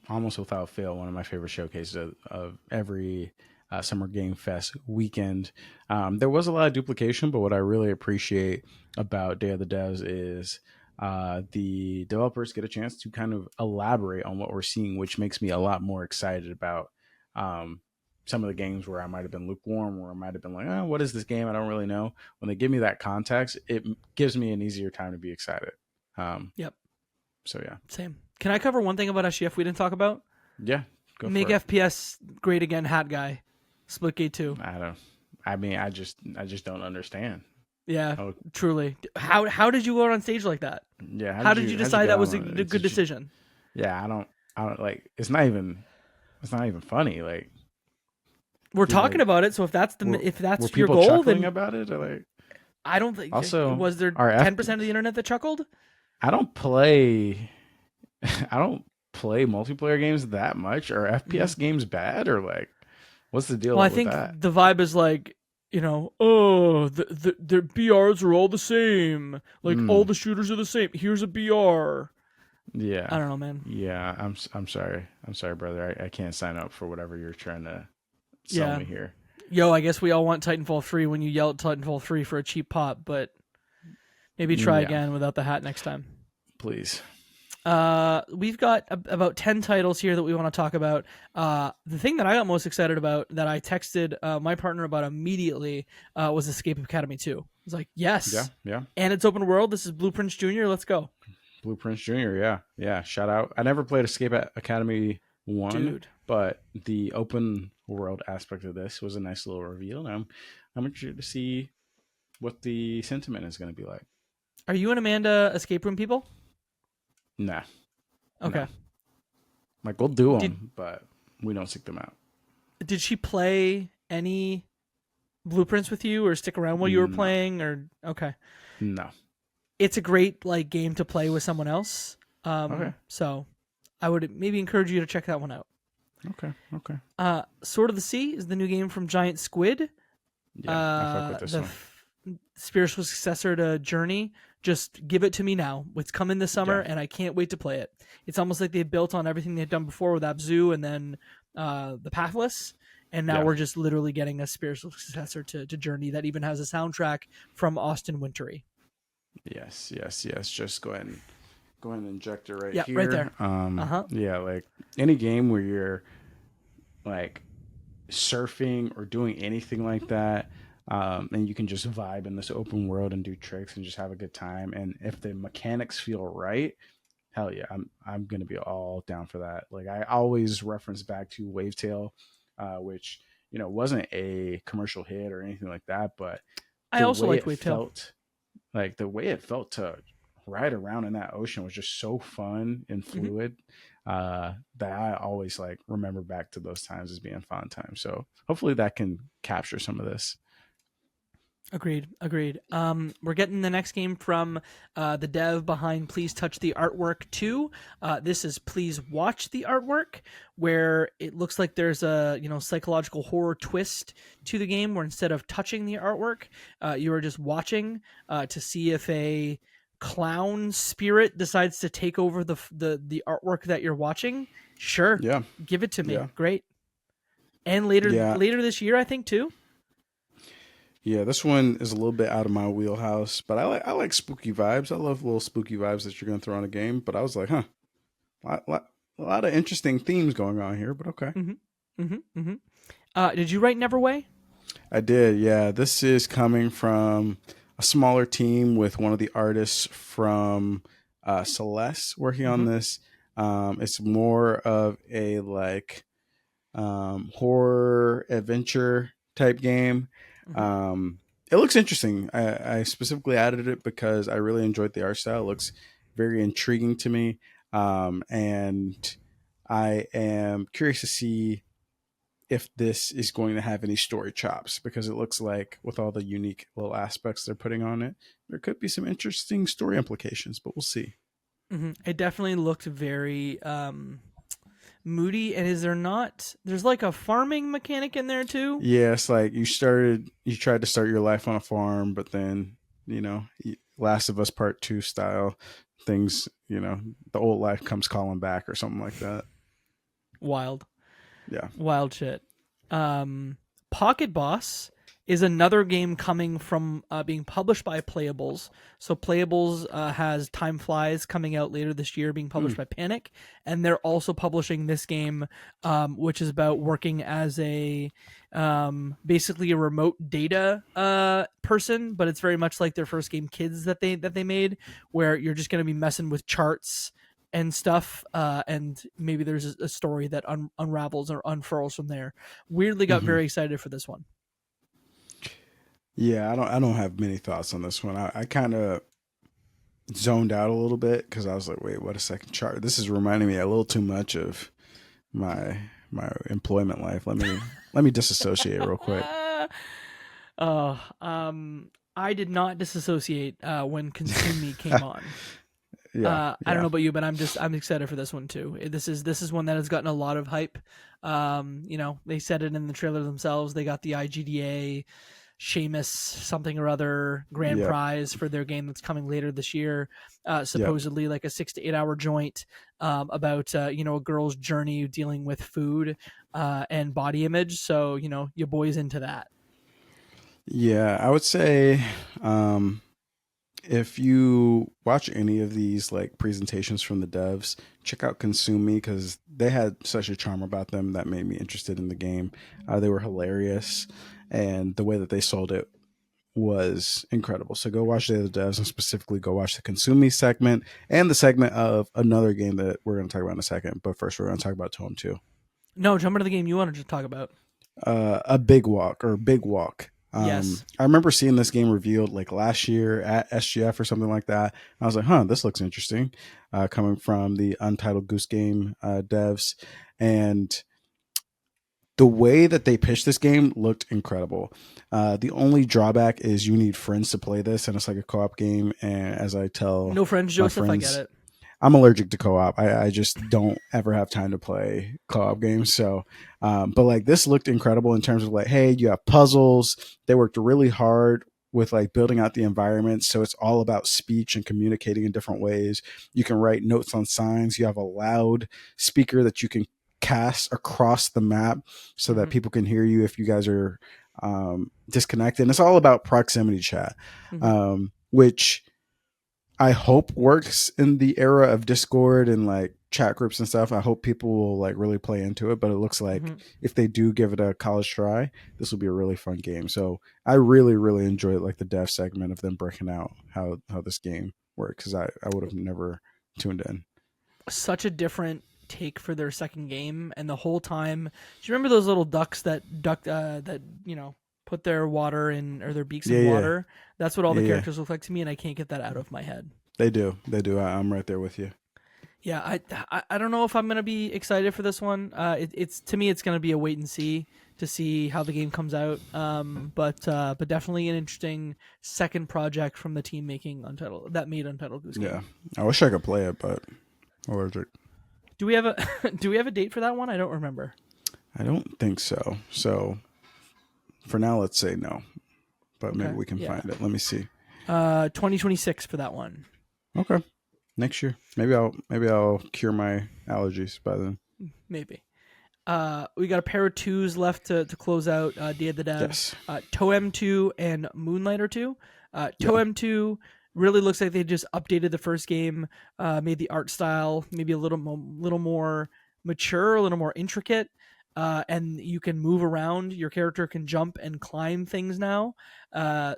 almost without fail one of my favorite showcases of every Summer Game Fest weekend. There was a lot of duplication, but what I really appreciate about Day of the Devs is the developers get a chance to kind of elaborate on what we're seeing, which makes me a lot more excited about some of the games where I might have been lukewarm, where I might have been like, oh, what is this game? I don't really know. When they give me that context, it gives me an easier time to be excited. Yep. So yeah. Same. Can I cover one thing about SGF we didn't talk about? Yeah. Go Make for it. FPS great again, hat guy. Splitgate 2. I just don't understand. Yeah, truly. How did you go out on stage like that? Yeah. How did you decide that was a good decision? Yeah, I don't like. It's not even funny. Like we're talking about it. So if that's your goal, chuckling then about it. Or like I don't think. Also, was there 10% of the internet that chuckled? I don't play multiplayer games that much. Are FPS games bad or like what's the deal? Well, I with think that? the vibe is like, the BRs are all the same. Like all the shooters are the same. Here's a BR. Yeah. I don't know, man. Yeah, I'm sorry. I'm sorry, brother. I can't sign up for whatever you're trying to sell me here. Yo, I guess we all want Titanfall 3 when you yell at Titanfall 3 for a cheap pop, but maybe try again without the hat next time. Please. We've got about 10 titles here that we want to talk about. The thing that I got most excited about, that I texted my partner about immediately, was Escape Academy 2. I was like, yes. Yeah. And it's open world. This is Blue Prince Jr. Let's go. Blue Prince Jr. Yeah. Shout out. I never played Escape Academy 1. Dude. but the open world aspect of this was a nice little reveal. And I'm interested to see what the sentiment is going to be like. Are you and Amanda escape room people? Nah. Okay. No. Like, we'll do them, Did- but we don't seek them out. Did she play any blueprints with you, or stick around while you were No. playing? Or okay, No. it's a great like game to play with someone else. Okay. So I would maybe encourage you to check that one out. Okay. Sword of the Sea is the new game from Giant Squid. Yeah, I fuck with this the one. spiritual successor to Journey. Just give it to me now. It's coming this summer, Yeah. and I can't wait to play it. It's almost like they built on everything they've done before with Abzu and then the Pathless, and now Yeah. we're just literally getting a spiritual successor to Journey that even has a soundtrack from Austin Wintory. Yes. Just go ahead and inject it right Yeah, here. right there. Yeah, like any game where you're like surfing or doing anything like that, and you can just vibe in this open world and do tricks and just have a good time. And if the mechanics feel right, hell yeah, I'm gonna be all down for that. Like, I always reference back to Wavetail, which wasn't a commercial hit or anything like that, but I also liked Wavetail. felt, like the way it felt to ride around in that ocean was just so fun and fluid, that I always like remember back to those times as being fun times. So hopefully that can capture some of this. Agreed. We're getting the next game from the dev behind Please Touch the Artwork 2. This is Please Watch the Artwork, where it looks like there's a psychological horror twist to the game, where instead of touching the artwork, you are just watching to see if a clown spirit decides to take over the artwork that you're watching. Sure. Yeah. Give it to me. Yeah. Great. And later this year, I think too. Yeah, this one is a little bit out of my wheelhouse, but I like spooky vibes. I love little spooky vibes that you're going to throw on a game. But I was like, a lot of interesting themes going on here. But okay. Did you write Neverway? I did. Yeah, this is coming from a smaller team with one of the artists from Celeste working on this. It's more of a like horror adventure type game. It looks interesting. I specifically added it because I really enjoyed the art style. It looks very intriguing to me. And I am curious to see if this is going to have any story chops, because it looks like with all the unique little aspects they're putting on it, there could be some interesting story implications, but we'll see. It definitely looked very moody. And there's like a farming mechanic in there too? Yeah, it's like you tried to start your life on a farm, but then, Last of Us Part 2 style things, the old life comes calling back or something like that. Wild. Yeah. Wild shit. Pocket Boss is another game coming from being published by Playables. So Playables has Time Flies coming out later this year, being published by Panic, and they're also publishing this game, which is about working as a basically a remote data person, but it's very much like their first game, Kids, that they made, where you're just going to be messing with charts and stuff, and maybe there's a story that unravels or unfurls from there. Weirdly got very excited for this one. Yeah, I don't have many thoughts on this one. I kind of zoned out a little bit because I was like, wait, what a second chart. This is reminding me a little too much of my employment life. Let me disassociate real quick. I did not disassociate when Consume Me came on. Yeah, I don't know about you, but I'm excited for this one too. This is one that has gotten a lot of hype. They said it in the trailer themselves. They got the IGDA Seamus something or other grand prize for their game that's coming later this year. Supposedly like a 6 to 8 hour joint about a girl's journey dealing with food and body image. So your boy's into that. Yeah, I would say if you watch any of these like presentations from the devs, check out Consume Me, because they had such a charm about them that made me interested in the game. They were hilarious, and the way that they sold it was incredible. So go watch the other devs, and specifically go watch the Consume Me segment and the segment of another game that we're going to talk about in a second. But first, we're going to talk about Toem 2. No, jump into the game you wanted to talk about. A Big Walk or Big Walk. Yes. I remember seeing this game revealed like last year at SGF or something like that. I was like, huh, this looks interesting. Coming from the Untitled Goose Game devs. And the way that they pitched this game looked incredible. The only drawback is you need friends to play this, and it's like a co-op game. And as I tell No friends, Joseph, I get it. I'm allergic to co-op. I just don't ever have time to play co-op games. So, but like this looked incredible in terms of like, hey, you have puzzles. They worked really hard with like building out the environment. So it's all about speech and communicating in different ways. You can write notes on signs. You have a loud speaker that you can cast across the map so that people can hear you if you guys are disconnected. And it's all about proximity chat, which I hope works in the era of Discord and like chat groups and stuff. I hope people will like really play into it, but it looks like if they do give it a college try, this will be a really fun game. So I really, really enjoyed like the dev segment of them breaking out how this game works, because I would have never tuned in. Such a different take for their second game, and the whole time, do you remember those little ducks that put their water in, or their beaks in water? That's what all the characters look like to me, and I can't get that out of my head. They do. I'm right there with you. Yeah, I don't know if I'm gonna be excited for this one. It's to me, it's gonna be a wait and see to see how the game comes out. But definitely an interesting second project from the team made Untitled Goose Game. Yeah, I wish I could play it, but allergic. Do we have a date for that one? I don't remember. I don't think so. So for now, let's say no, but maybe we can find it. Let me see. 2026 for that one. Okay, next year. Maybe I'll cure my allergies by then. Maybe. We got a pair of twos left to close out Day of the Devs. Yes. Toem 2 and Moonlight are 2. Toem 2 really looks like they just updated the first game, made the art style maybe a little more mature, a little more intricate, and you can move around. Your character can jump and climb things now.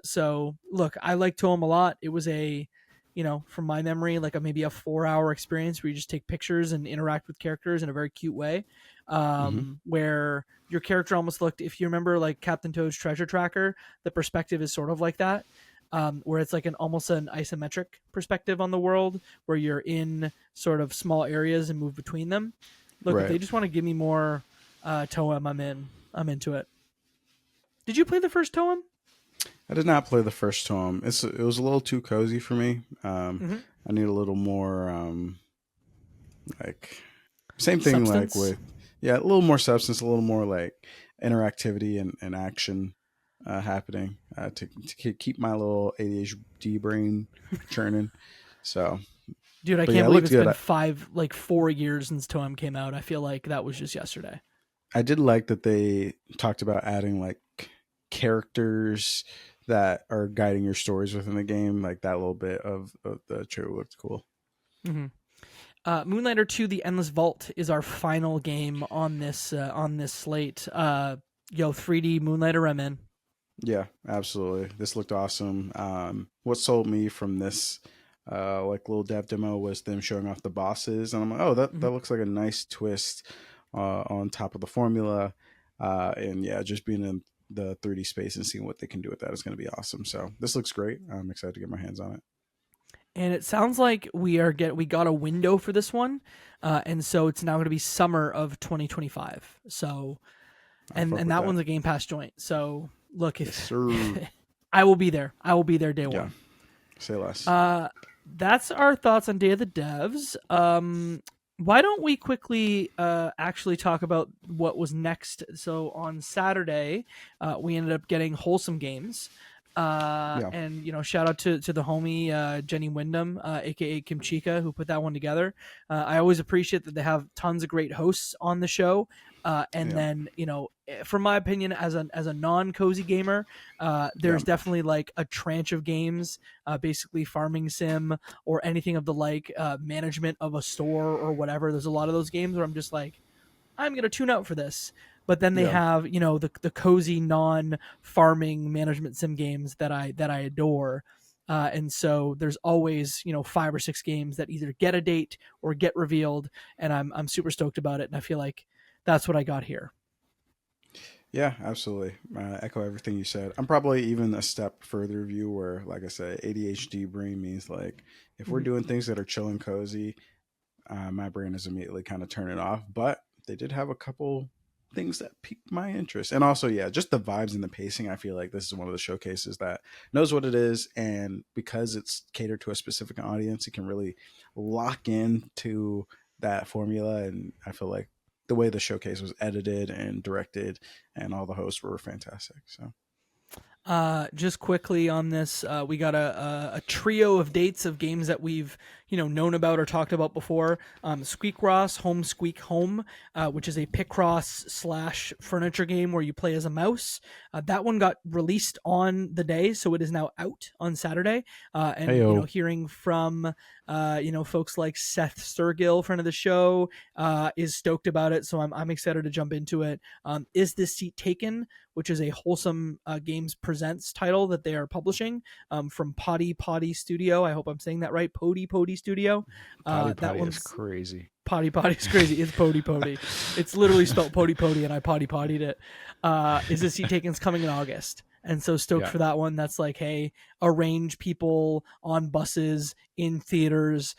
So look, I like Toem a lot. It was from my memory, like maybe a 4-hour experience where you just take pictures and interact with characters in a very cute way. Where your character almost looked, if you remember like Captain Toad's Treasure Tracker, the perspective is sort of like that. Where it's like almost an isometric perspective on the world, where you're in sort of small areas and move between them. Look, if they just want to give me more Toem, I'm into it. Did you play the first Toem? I did not play the first Toem. It was a little too cozy for me. I need a little more like same thing substance? Like with a little more substance, a little more like interactivity and action happening to keep my little ADHD brain churning. So, dude, I can't believe it's been 4 years since Toem came out. I feel like that was just yesterday. I did like that they talked about adding like characters that are guiding your stories within the game. Like that little bit of the trailer looked cool. Moonlighter 2: The Endless Vault is our final game on this slate. 3D Moonlighter, I'm in. Yeah, absolutely. This looked awesome. What sold me from this like little dev demo was them showing off the bosses, and I'm like, oh, that looks like a nice twist on top of the formula. And yeah, just being in the 3D space and seeing what they can do with that is going to be awesome. So this looks great. I'm excited to get my hands on it. And it sounds like we got a window for this one, and so it's now going to be summer of 2025. So, and that one's a Game Pass joint. So look, if I will be there, day one. Say less. That's our thoughts on Day of the Devs. Why don't we quickly actually talk about what was next? So on Saturday, we ended up getting Wholesome Games. And shout out to the homie Jenny Wyndham, aka Kim Chica, who put that one together. I always appreciate that they have tons of great hosts on the show. Then from my opinion, as a non-cozy gamer, there's definitely like a tranche of games, basically farming sim or anything of the like, management of a store or whatever. There's a lot of those games where I'm just like, I'm gonna tune out for this. But then they have, the cozy non-farming management sim games that I adore. And so there's always, 5 or 6 games that either get a date or get revealed. And I'm super stoked about it. And I feel like that's what I got here. Yeah, absolutely. Echo everything you said. I'm probably even a step further view where, like I said, ADHD brain means like if we're doing things that are chill and cozy, my brain is immediately kind of turning off. But they did have a couple things that piqued my interest. And also, yeah, just the vibes and the pacing. I feel like this is one of the showcases that knows what it is. And because it's catered to a specific audience, it can really lock into that formula. And I feel like the way the showcase was edited and directed and all the hosts were fantastic. So Just quickly on this, we got a trio of dates of games that we've known about or talked about before. Squeakross Home Squeak Home, which is a Picross / furniture game where you play as a mouse. That one got released on the day, so it is now out on Saturday. And Heyo. hearing from folks like Seth Sturgill, friend of the show, is stoked about it. So I'm excited to jump into it. Is This Seat Taken, which is a Wholesome Games Presents title that they are publishing from Potty Studio. I hope I'm saying that right. Potty Studio. Potty that one's is crazy. Potty is crazy. It's Potty. It's literally spelled Potty, and I pottied it. Is This Seat Taken's coming in August. And so stoked for that one. That's like, hey, arrange people on buses in theaters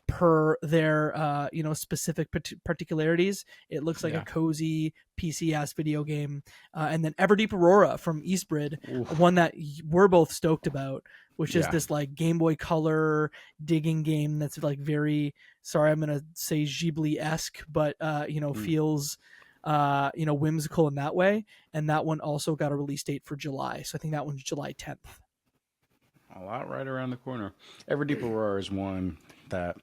per their specific particularities. It looks like a cozy PC ass video game. And then Everdeep Aurora from Eastbrid, one that we're both stoked about, which is this like Game Boy Color digging game that's like very, sorry, I'm gonna say Ghibli-esque, but feels whimsical in that way. And that one also got a release date for July, so I think that one's July 10th. A lot right around the corner. Everdeep Aurora is one that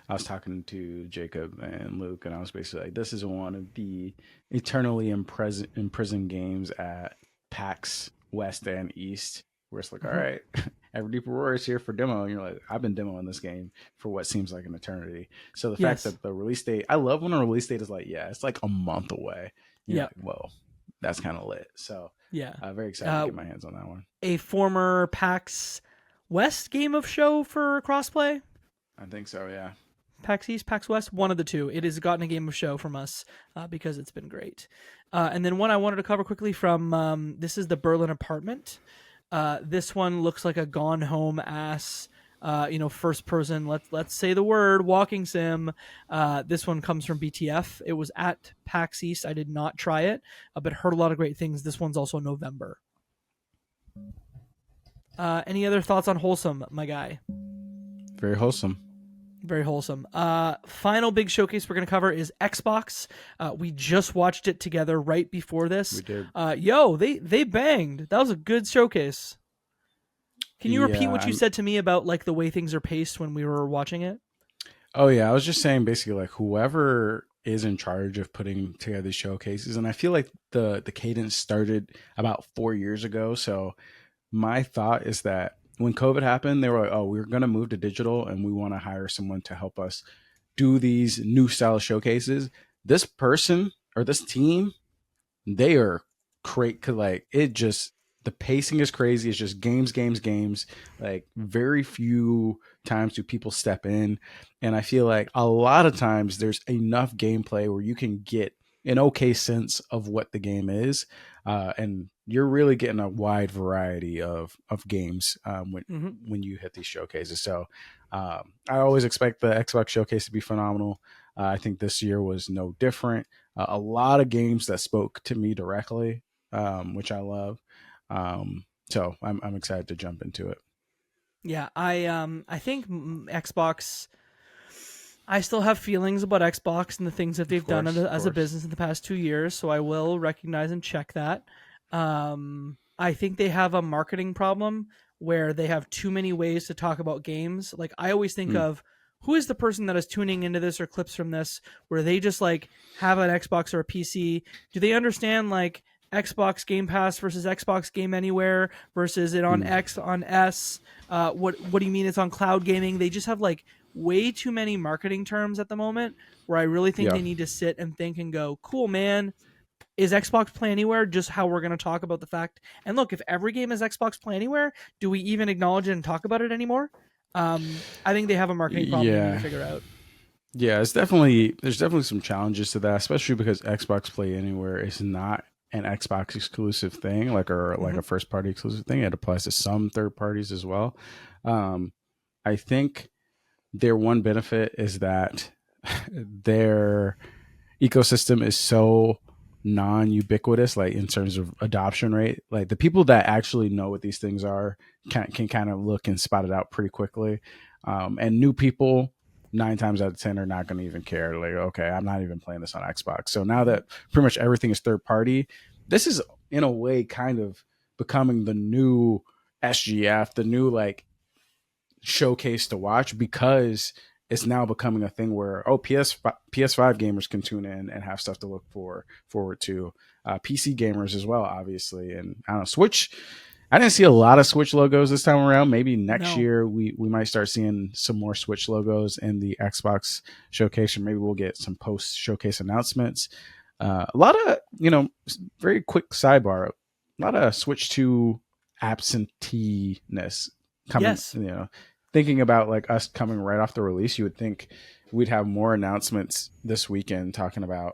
I was talking to Jacob and Luke, and I was basically like, this is one of the eternally imprisoned games at PAX West and East, where it's like, all right, Everdeep Aurora is here for demo. And you're like, I've been demoing this game for what seems like an eternity. So the fact that the release date, I love when a release date is like, it's like a month away. You're like, whoa, that's kind of lit. So very excited to get my hands on that one. A former PAX West game of show for crossplay? I think so, yeah. PAX East, PAX West, one of the two. It has gotten a game of show from us because it's been great. And then one I wanted to cover quickly from, this is the Berlin Apartment. This one looks like a Gone Home ass, first person, let's say the word, walking sim. This one comes from BTF. It was at PAX East. I did not try it, but heard a lot of great things. This one's also November. Any other thoughts on Wholesome, my guy? Very wholesome. Very wholesome. Final big showcase we're going to cover is Xbox. We just watched it together right before this. We did. They banged. That was a good showcase. Can you repeat what you said to me about like the way things are paced when we were watching it? Oh yeah, I was just saying basically like whoever is in charge of putting together these showcases, and I feel like the cadence started about 4 years ago. So my thought is that when COVID happened, they were like, oh, we're going to move to digital and we want to hire someone to help us do these new style showcases. This person or this team, they are great. Cause like it just, the pacing is crazy. It's just games. Like very few times do people step in. And I feel like a lot of times there's enough gameplay where you can get an okay sense of what the game is. And you're really getting a wide variety of games when you hit these showcases. So I always expect the Xbox showcase to be phenomenal. I think this year was no different. A lot of games that spoke to me directly, which I love. So I'm excited to jump into it. Yeah, I think Xbox. I still have feelings about Xbox and the things that they've done as a business in the past 2 years, so I will recognize and check that. I think they have a marketing problem where they have too many ways to talk about games. Like I always think of who is the person that is tuning into this or clips from this where they just like have an Xbox or a PC. Do they understand like Xbox Game Pass versus Xbox Game Anywhere versus it on X on S? What do you mean it's on cloud gaming? They just have like way too many marketing terms at the moment where I really think they need to sit and think and go, cool, man, is Xbox Play Anywhere just how we're going to talk about the fact? And look, if every game is Xbox Play Anywhere, do we even acknowledge it and talk about it anymore? I think they have a marketing problem they need to figure out. Yeah, there's definitely some challenges to that, especially because Xbox Play Anywhere is not an Xbox exclusive thing, like Mm-hmm. a first party exclusive thing. It applies to some third parties as well. Um, I think their one benefit is that their ecosystem is so non-ubiquitous, like in terms of adoption rate. Like the people that actually know what these things are can kind of look and spot it out pretty quickly. And new people, 9 times out of 10, are not going to even care. Like, okay, I'm not even playing this on Xbox. So now that pretty much everything is third party, this is in a way kind of becoming the new SGF, the new like showcase to watch, because it's now becoming a thing where PS5 gamers can tune in and have stuff to look forward to. PC gamers as well, obviously, and I don't know, Switch. I didn't see a lot of Switch logos this time around. Maybe next No. year we might start seeing some more Switch logos in the Xbox showcase, or maybe we'll get some post showcase announcements. A lot of, very quick sidebar. A lot of Switch 2 absenteeness coming. Yes. Thinking about like us coming right off the release, you would think we'd have more announcements this weekend talking about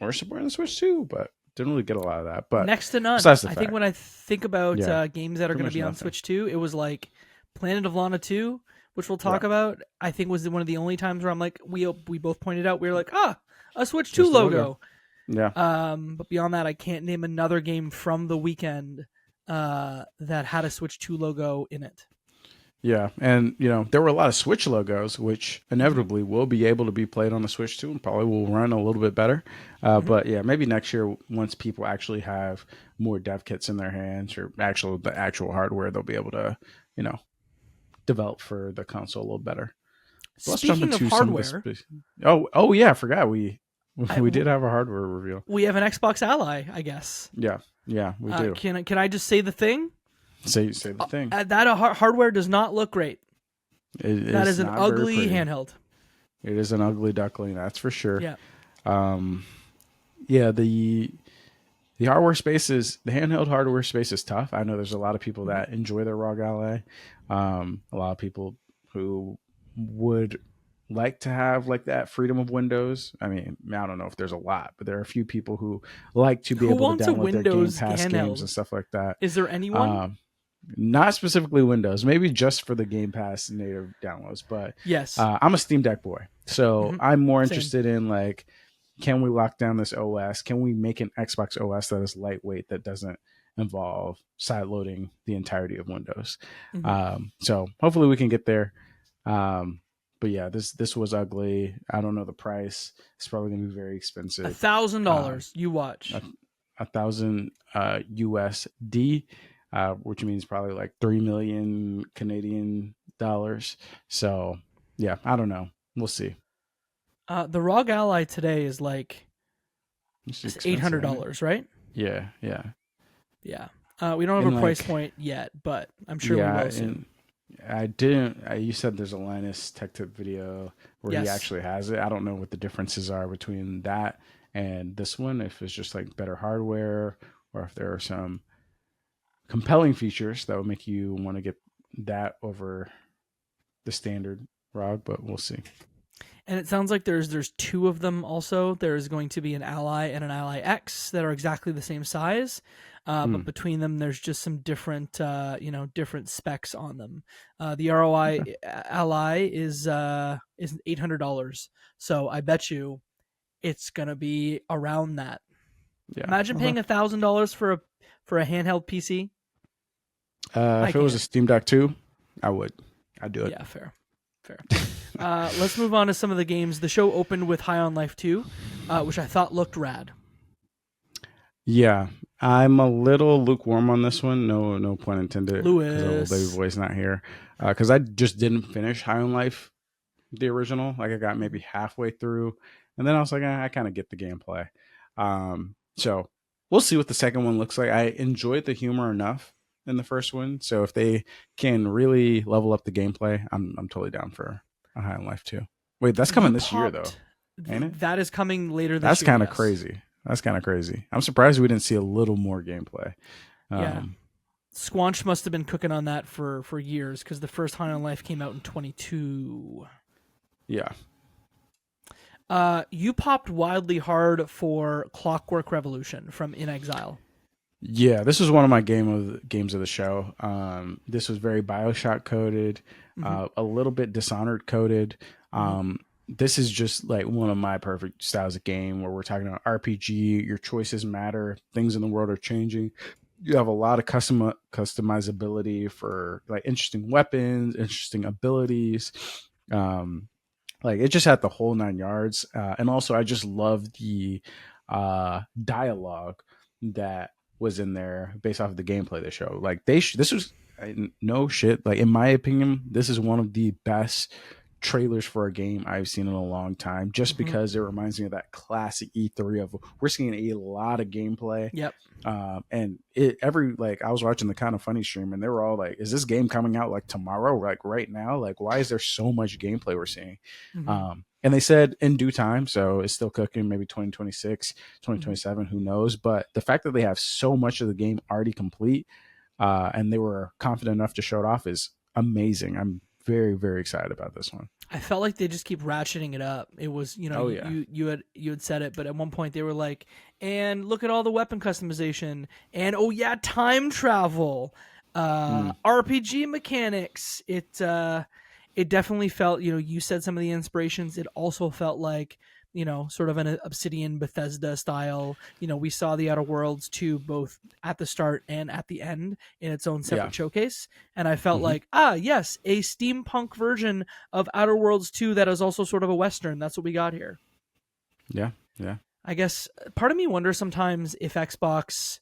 we're supporting the Switch 2, but didn't really get a lot of that. But Next to none. besides the I fact, think when I think about yeah, games that are pretty going to much be on nothing. Switch 2, it was like Planet of Lana 2, which we'll Yeah, talk about. I think was one of the only times where I'm like, we both pointed out, we were like, a Switch 2 just the logo. logo. Yeah, But beyond that, I can't name another game from the weekend that had a Switch 2 logo in it. yeah, and there were a lot of Switch logos, which inevitably will be able to be played on the Switch 2 and probably will run a little bit better. But yeah, maybe next year, once people actually have more dev kits in their hands, or the actual hardware, they'll be able to, develop for the console a little better. But let's jump Speaking of into some of hardware, the. Oh yeah, I forgot we I- did have a hardware reveal. we have an Xbox Ally, I guess. Yeah, we do. Can I just say the thing? Say the thing. That hardware does not look great. That is an not very ugly pretty. handheld. It is an ugly duckling, that's for sure. Yeah. Yeah, the hardware space the handheld hardware space is tough. I know there's a lot of people that enjoy their ROG Ally. A lot of people who would like to have like that freedom of Windows. I mean, I don't know if there's a lot, but there are a few people who like to be Who able to wants a download their Game Windows Pass handheld? games and stuff like that. Is there anyone? Not specifically Windows, maybe just for the Game Pass native downloads. But Yes. I'm a Steam Deck boy, so I'm more Same. interested in like, can we lock down this OS? Can we make an Xbox OS that is lightweight, that doesn't involve side loading the entirety of Windows? So hopefully we can get there. But yeah, this was ugly. I don't know the price. It's probably gonna be very expensive. $1,000. You watch. 1,000 USD, which means probably like 3 million Canadian dollars. So yeah, I don't know. We'll see. The ROG Ally today is like It's $800, right? Yeah. Yeah. We don't have And a price like, point yet, but I'm sure we will soon. I didn't. You said there's a Linus Tech Tip video where he Yes. actually has it. I don't know what the differences are between that and this one. If it's just like better hardware, or if there are some compelling features that would make you want to get that over the standard ROG. But we'll see. And it sounds like there's two of them also. There's going to be an Ally and an Ally X that are exactly the same size. But between them, there's just some different, different specs on them. The ROI Ally is $800, so I bet you it's gonna be around that. Yeah. Imagine paying $1,000 for a handheld PC. If it was a Steam Deck 2, I'd do it. Yeah, fair. Let's move on to some of the games. The show opened with High on Life 2, which I thought looked rad. Yeah, I'm a little lukewarm on this one. No pun intended. Lewis. Because old baby boy's not here. Because I just didn't finish High on Life, the original. Like I got maybe halfway through, and then I was like, I kind of get the gameplay. So we'll see what the second one looks like. I enjoyed the humor enough in the first one, so if they can really level up the gameplay, I'm totally down for a High on Life 2. Wait, that's coming this year though, ain't it? That is coming later this That's year. kind of yes. crazy. That's kind of crazy. I'm surprised we didn't see a little more gameplay. Yeah. Squanch must have been cooking on that for years, because the first High on Life came out in 22. Yeah. You popped wildly hard for Clockwork Revolution from In Exile. Yeah, this was one of my games of the show. This was very BioShock coded, a little bit Dishonored coded. This is just like one of my perfect styles of game where we're talking about RPG. Your choices matter. Things in the world are changing. You have a lot of customizability for like interesting weapons, interesting abilities. Like it just had the whole 9 yards. And also, I just love the dialogue that was in there based off of the gameplay they show. Like this was no shit. Like in my opinion, this is one of the best trailers for a game I've seen in a long time. Just because it reminds me of that classic E3 of we're seeing a lot of gameplay. Yep. And I was watching the Kind of Funny stream and they were all like, is this game coming out like tomorrow, like right now? Like why is there so much gameplay we're seeing? And they said in due time, so it's still cooking, maybe 2026, 2027, who knows? But the fact that they have so much of the game already complete, and they were confident enough to show it off is amazing. I'm very, very excited about this one. I felt like they just keep ratcheting it up. It was, you had said it, but at one point they were like, and look at all the weapon customization, and oh yeah, time travel, RPG mechanics. It definitely felt, you said some of the inspirations. It also felt like, sort of an Obsidian Bethesda style. We saw the Outer Worlds 2 both at the start and at the end in its own separate showcase. And I felt like, yes, a steampunk version of Outer Worlds 2 that is also sort of a Western. That's what we got here. Yeah, yeah. I guess part of me wonders sometimes if Xbox,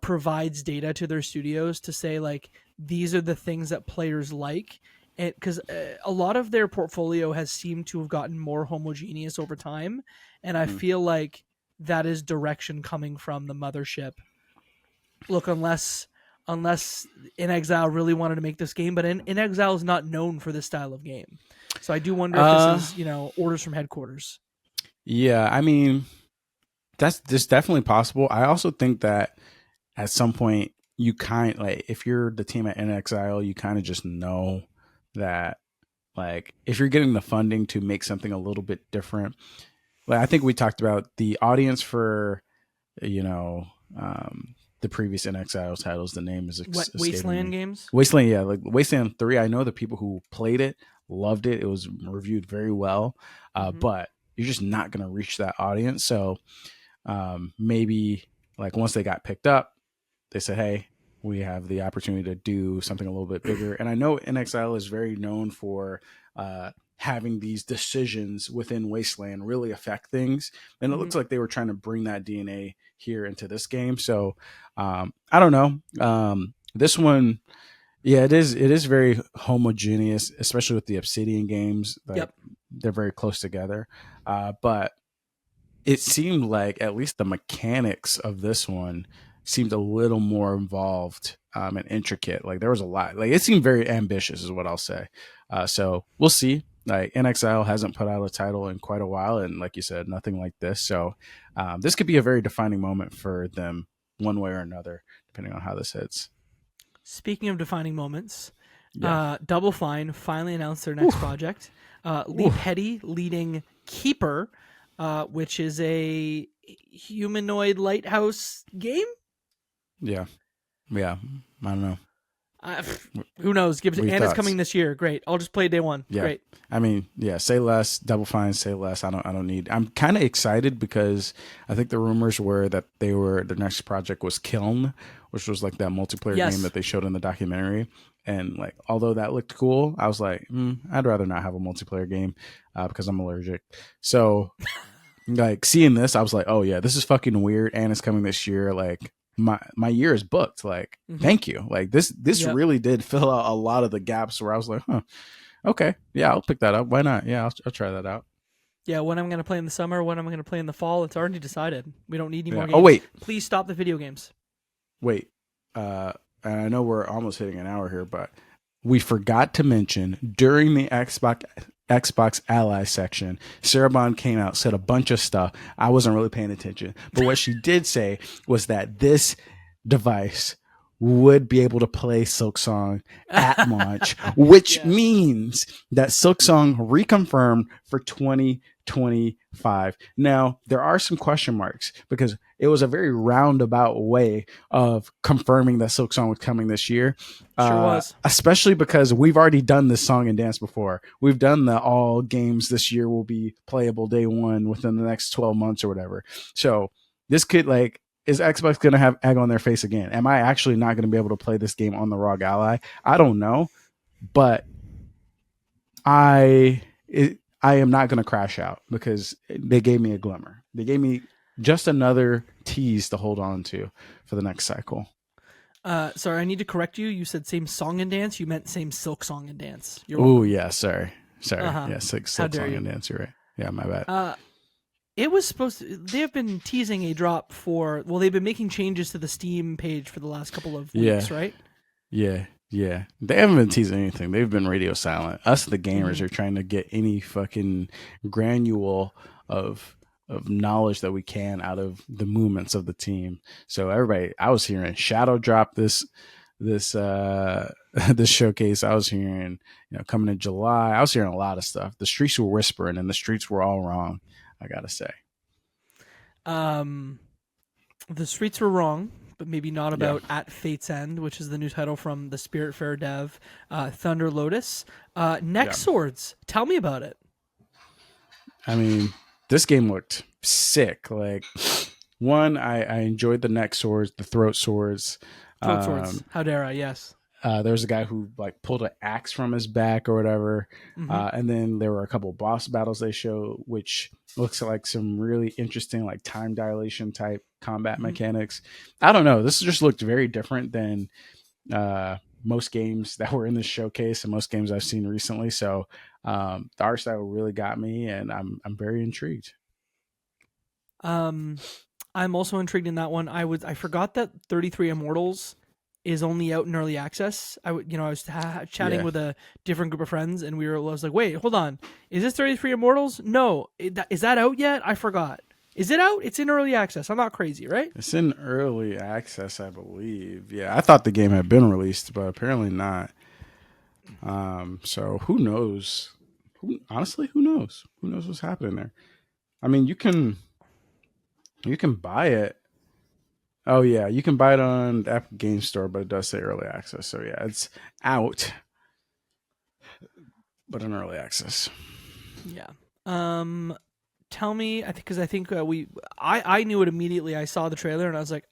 provides data to their studios to say, like, these are the things that players like. Because a lot of their portfolio has seemed to have gotten more homogeneous over time, and I feel like that is direction coming from the mothership. Look, unless In Exile really wanted to make this game, but In Exile is not known for this style of game, so I do wonder if this is orders from headquarters. Yeah, I mean, that's definitely possible. I also think that at some point you if you're the team at In Exile, you kind of just know that, like, if you're getting the funding to make something a little bit different, like I think we talked about the audience for the previous In Exile titles. The name is Wasteland games. Wasteland, yeah, like Wasteland 3. I know the people who played it loved it. It was reviewed very well, but you're just not going to reach that audience. So maybe like once they got picked up, they said, hey, we have the opportunity to do something a little bit bigger. And I know In Exile is very known for having these decisions within Wasteland really affect things. And it looks like they were trying to bring that DNA here into this game. So I don't know. This one, yeah, it is very homogeneous, especially with the Obsidian games. Like, they're very close together. But it seemed like at least the mechanics of this one seemed a little more involved and intricate. Like there was a lot. Like it seemed very ambitious, is what I'll say. So we'll see. Like In Exile hasn't put out a title in quite a while, and like you said, nothing like this. So this could be a very defining moment for them, one way or another, depending on how this hits. Speaking of defining moments, Double Fine finally announced their next project. Leap Heady leading Keeper, which is a humanoid lighthouse game. Yeah. I don't know. Who knows? It's coming this year. Great. I'll just play day one. Yeah. Great. I mean, yeah. Say less. Double Fine. Say less. I don't need. I'm kind of excited because I think the rumors were that their next project was Kiln, which was like that multiplayer game that they showed in the documentary. And like, although that looked cool, I was like, I'd rather not have a multiplayer game because I'm allergic. So, like seeing this, I was like, oh yeah, this is fucking weird, and it's coming this year. Like my year is booked. Like, thank you. Like this really did fill out a lot of the gaps where I was like, okay, yeah, I'll pick that up. Why not? Yeah, I'll try that out. Yeah, when I'm going to play in the summer, when I'm going to play in the fall, it's already decided. We don't need any more games. Oh wait, please stop the video games. Wait, and I know we're almost hitting an hour here, but we forgot to mention during the Xbox Ally section, Sarah Bond came out, said a bunch of stuff. I wasn't really paying attention. But what she did say was that this device would be able to play Silksong at launch, which Yeah. means that Silksong reconfirmed for 2025. Now, there are some question marks because it was a very roundabout way of confirming that Silksong was coming this year. Sure was. Especially because we've already done this song and dance before. We've done the all games this year will be playable day one within the next 12 months or whatever. So this could is Xbox going to have egg on their face again? Am I actually not going to be able to play this game on the ROG Ally? I don't know, but I am not going to crash out because they gave me a glimmer. They gave me just another tease to hold on to for the next cycle. Sorry, I need to correct you. You said same song and dance. You meant same Silksong and dance. Oh yeah, sorry. Uh-huh. Yeah, Silksong and dance. You're right. Yeah, my bad. It was supposed to. They have been teasing a drop for. Well, they've been making changes to the Steam page for the last couple of weeks, right? Yeah. They haven't been teasing anything. They've been radio silent. Us, the gamers, are trying to get any fucking granule of knowledge that we can out of the movements of the team. So everybody, I was hearing Shadow drop this this showcase. I was hearing, coming in July. I was hearing a lot of stuff. The streets were whispering, and the streets were all wrong. I gotta say. The streets were wrong, but maybe not about At Fate's End, which is the new title from the Spiritfarer dev, Thunder Lotus. Neck Swords. Tell me about it. I mean, this game looked sick. Like, one, I enjoyed the neck swords, the throat swords. Throat swords. How dare I? Yes. There was a guy who pulled an axe from his back or whatever. And then there were a couple boss battles they show, which looks like some really interesting time dilation type combat mechanics. I don't know. This just looked very different than most games that were in this showcase and most games I've seen recently. So the art style really got me, and I'm very intrigued. I'm also intrigued in that one. I forgot that 33 Immortals is only out in early access. I was chatting with a different group of friends, and I was like, wait, hold on. Is this 33 Immortals? No. Is that out yet? I forgot. Is it out? It's in early access. I'm not crazy, right? It's in early access, I believe. Yeah, I thought the game had been released, but apparently not. So who knows? Honestly, who knows? Who knows what's happening there? I mean, you can buy it. Oh yeah, you can buy it on the Epic Game Store, but it does say early access. So yeah, it's out, but in early access. Yeah. Tell me, I think I knew it immediately. I saw the trailer and I was like,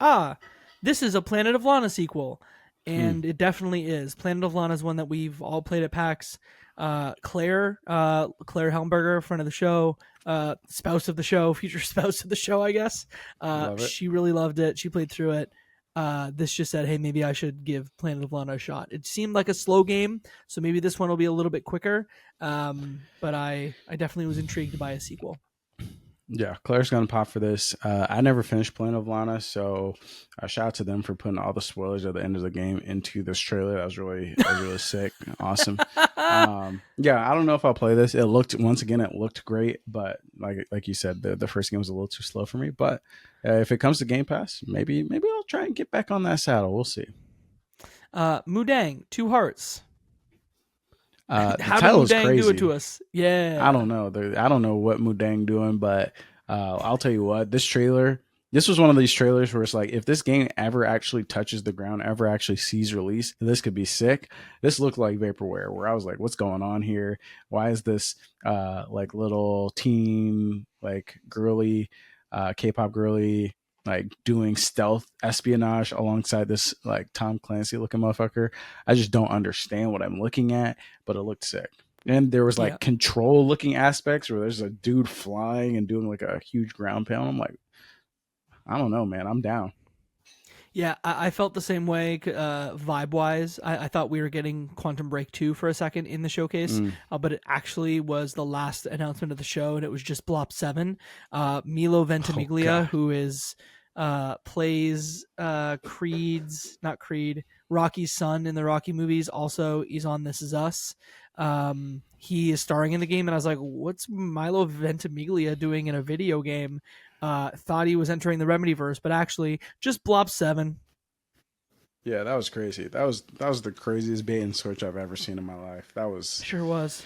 this is a Planet of Lana sequel, and it definitely is. Planet of Lana is one that we've all played at PAX. Claire Helmberger, friend of the show, spouse of the show, future spouse of the show, I guess. She really loved it. She played through it. This just said, hey, maybe I should give Planet of Lana a shot. It seemed like a slow game, so maybe this one will be a little bit quicker. But I definitely was intrigued by a sequel. Yeah, Claire's gonna pop for this. I never finished Planet of Lana, so shout out to them for putting all the spoilers at the end of the game into this trailer. That was really sick, awesome. Yeah, I don't know if I'll play this. It looked great, but like you said, the first game was a little too slow for me. But if it comes to Game Pass, maybe I'll try and get back on that saddle. We'll see. Mudang, 2 hearts. How did Mudang do it to us? Yeah, I don't know. I don't know what Mudang doing, but I'll tell you what. This was one of these trailers where it's like, if this game ever actually touches the ground, ever actually sees release, this could be sick. This looked like vaporware, where I was like, what's going on here? Why is this little teen girly K-pop girly doing stealth espionage alongside this Tom Clancy looking motherfucker? I just don't understand what I'm looking at, but it looked sick. And there was control looking aspects where there's a dude flying and doing a huge ground pound. I'm like, I don't know, man. I'm down. Yeah, I felt the same way vibe-wise. I thought we were getting Quantum Break 2 for a second in the showcase, but it actually was the last announcement of the show, and it was just Blop 7. Milo Ventimiglia, who is plays Rocky's son in the Rocky movies, also he's on This Is Us. He is starring in the game, and I was like, what's Milo Ventimiglia doing in a video game? Thought he was entering the Remedyverse, but actually just Blob 7. Yeah, that was crazy. That was the craziest bait and switch I've ever seen in my life. Sure was.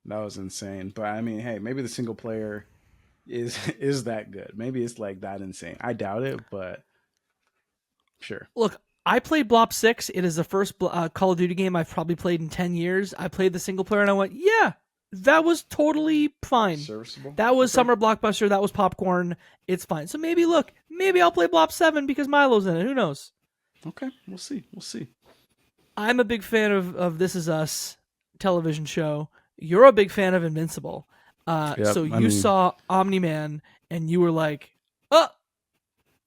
That was insane. But I mean, hey, maybe the single player is that good. Maybe it's like that insane. I doubt it, but sure. Look, I played Blop 6. It is the first Call of Duty game I've probably played in 10 years. I played the single player and I went, yeah, that was totally fine. Serviceable. That was Okay. summer blockbuster. That was popcorn. It's fine. So maybe I'll play Blop 7 because Milo's in it. Who knows? Okay, we'll see. We'll see. I'm a big fan of This Is Us television show. You're a big fan of Invincible. Yep, So I you mean- saw Omni-Man and you were like, oh,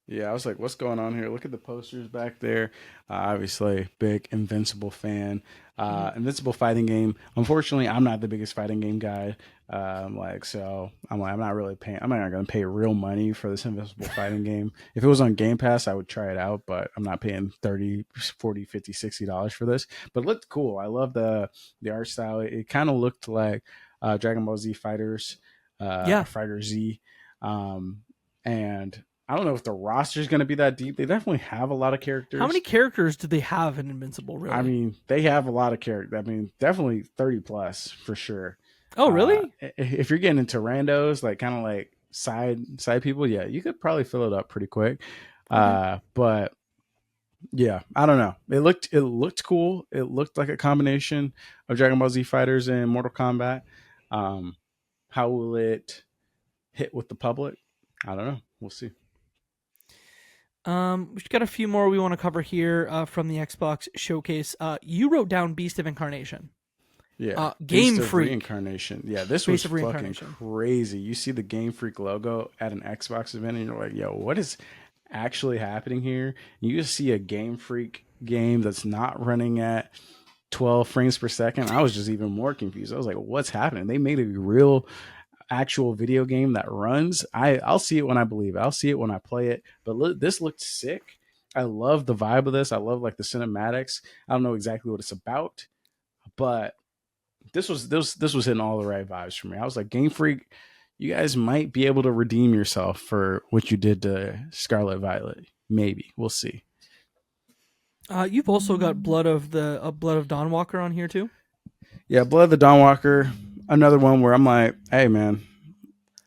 Yeah, I was like, what's going on here? Look at the posters back there. Obviously, big Invincible fan. Invincible fighting game. Unfortunately, I'm not the biggest fighting game guy. So I'm not really paying. I'm not going to pay real money for this Invincible fighting game. If it was on Game Pass, I would try it out, but I'm not paying $30, $40, $50, $60 for this. But it looked cool. I love the art style. It kind of looked like Dragon Ball Z Fighters, Yeah. Fighter Z. And I don't know if the roster is going to be that deep. They definitely have a lot of characters. how many characters do they have in Invincible, really? I mean, they have a lot of characters. I mean, definitely 30 plus for sure. oh, really? If you're getting into randos, like kind of like side people, yeah, you could probably fill it up pretty quick. But yeah, I don't know. It looked cool. It looked like a combination of Dragon Ball Z Fighters and Mortal Kombat. How will it hit with the public? I don't know. We'll see. We've got a few more we want to cover here from the Xbox showcase. You wrote down Beast of Incarnation. Yeah, Game Beast of Freak. Reincarnation. Yeah, this Beast was of fucking Reincarnation. crazy. You see the Game Freak logo at an Xbox event, and you're like, "Yo, what is actually happening here?" You just see a Game Freak game that's not running at 12 frames per second. I was just even more confused. I was like, "What's happening?" They made a real, actual video game that runs. I'll see it when I believe it. I'll see it when I play it. But this looked sick. I love the vibe of this. I love like the cinematics. I don't know exactly what it's about, but this was hitting all the right vibes for me. I was like, Game Freak, you guys might be able to redeem yourself for what you did to Scarlet Violet. Maybe we'll see. You've also got Blood of Dawnwalker on here too. Yeah, Blood of the Dawnwalker, another one where I'm like, hey man,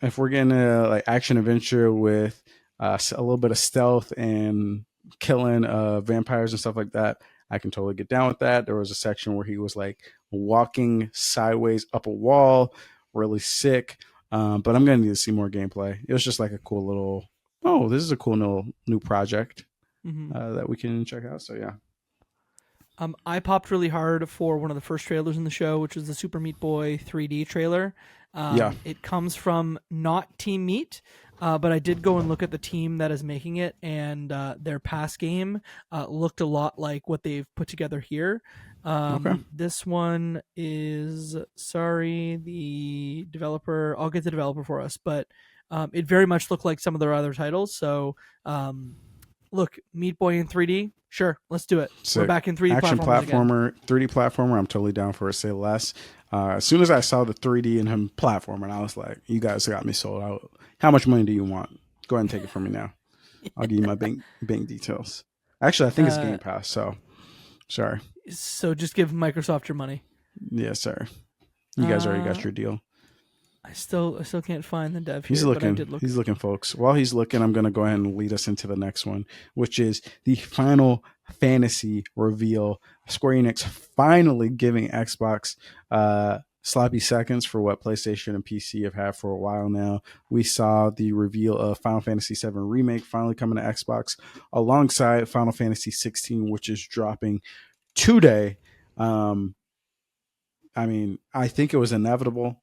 if we're getting a like action adventure with a little bit of stealth and killing vampires and stuff like that, I can totally get down with that. There was a section where he was like walking sideways up a wall, really sick. But I'm gonna need to see more gameplay. It was just like a cool little, oh, this is a cool new project that we can check out. So yeah. I popped really hard for one of the first trailers in the show, which was the Super Meat Boy 3D trailer. It comes from not Team Meat, but I did go and look at the team that is making it, and their past game looked a lot like what they've put together here. This one is, the developer. I'll get the developer for us, but it very much looked like some of their other titles. So, look, Meat Boy in 3D. Sure, let's do it. Sick. We're back in 3D action platformer, 3D platformer. I'm totally down for it. Say less. As soon as I saw the 3D in him platformer, and I was like, "You guys got me sold out. How much money do you want? Go ahead and take it from me now. I'll give you my bank details. Actually, I think it's Game Pass. So, sorry. So just give Microsoft your money. Yes, sir. You guys already got your deal. I still can't find the dev here. He's looking. But I did look. He's looking, folks. While he's looking, I'm going to go ahead and lead us into the next one, which is the Final Fantasy reveal. Square Enix finally giving Xbox sloppy seconds for what PlayStation and PC have had for a while now. We saw the reveal of Final Fantasy VII Remake finally coming to Xbox alongside Final Fantasy 16, which is dropping today. I mean, I think it was inevitable.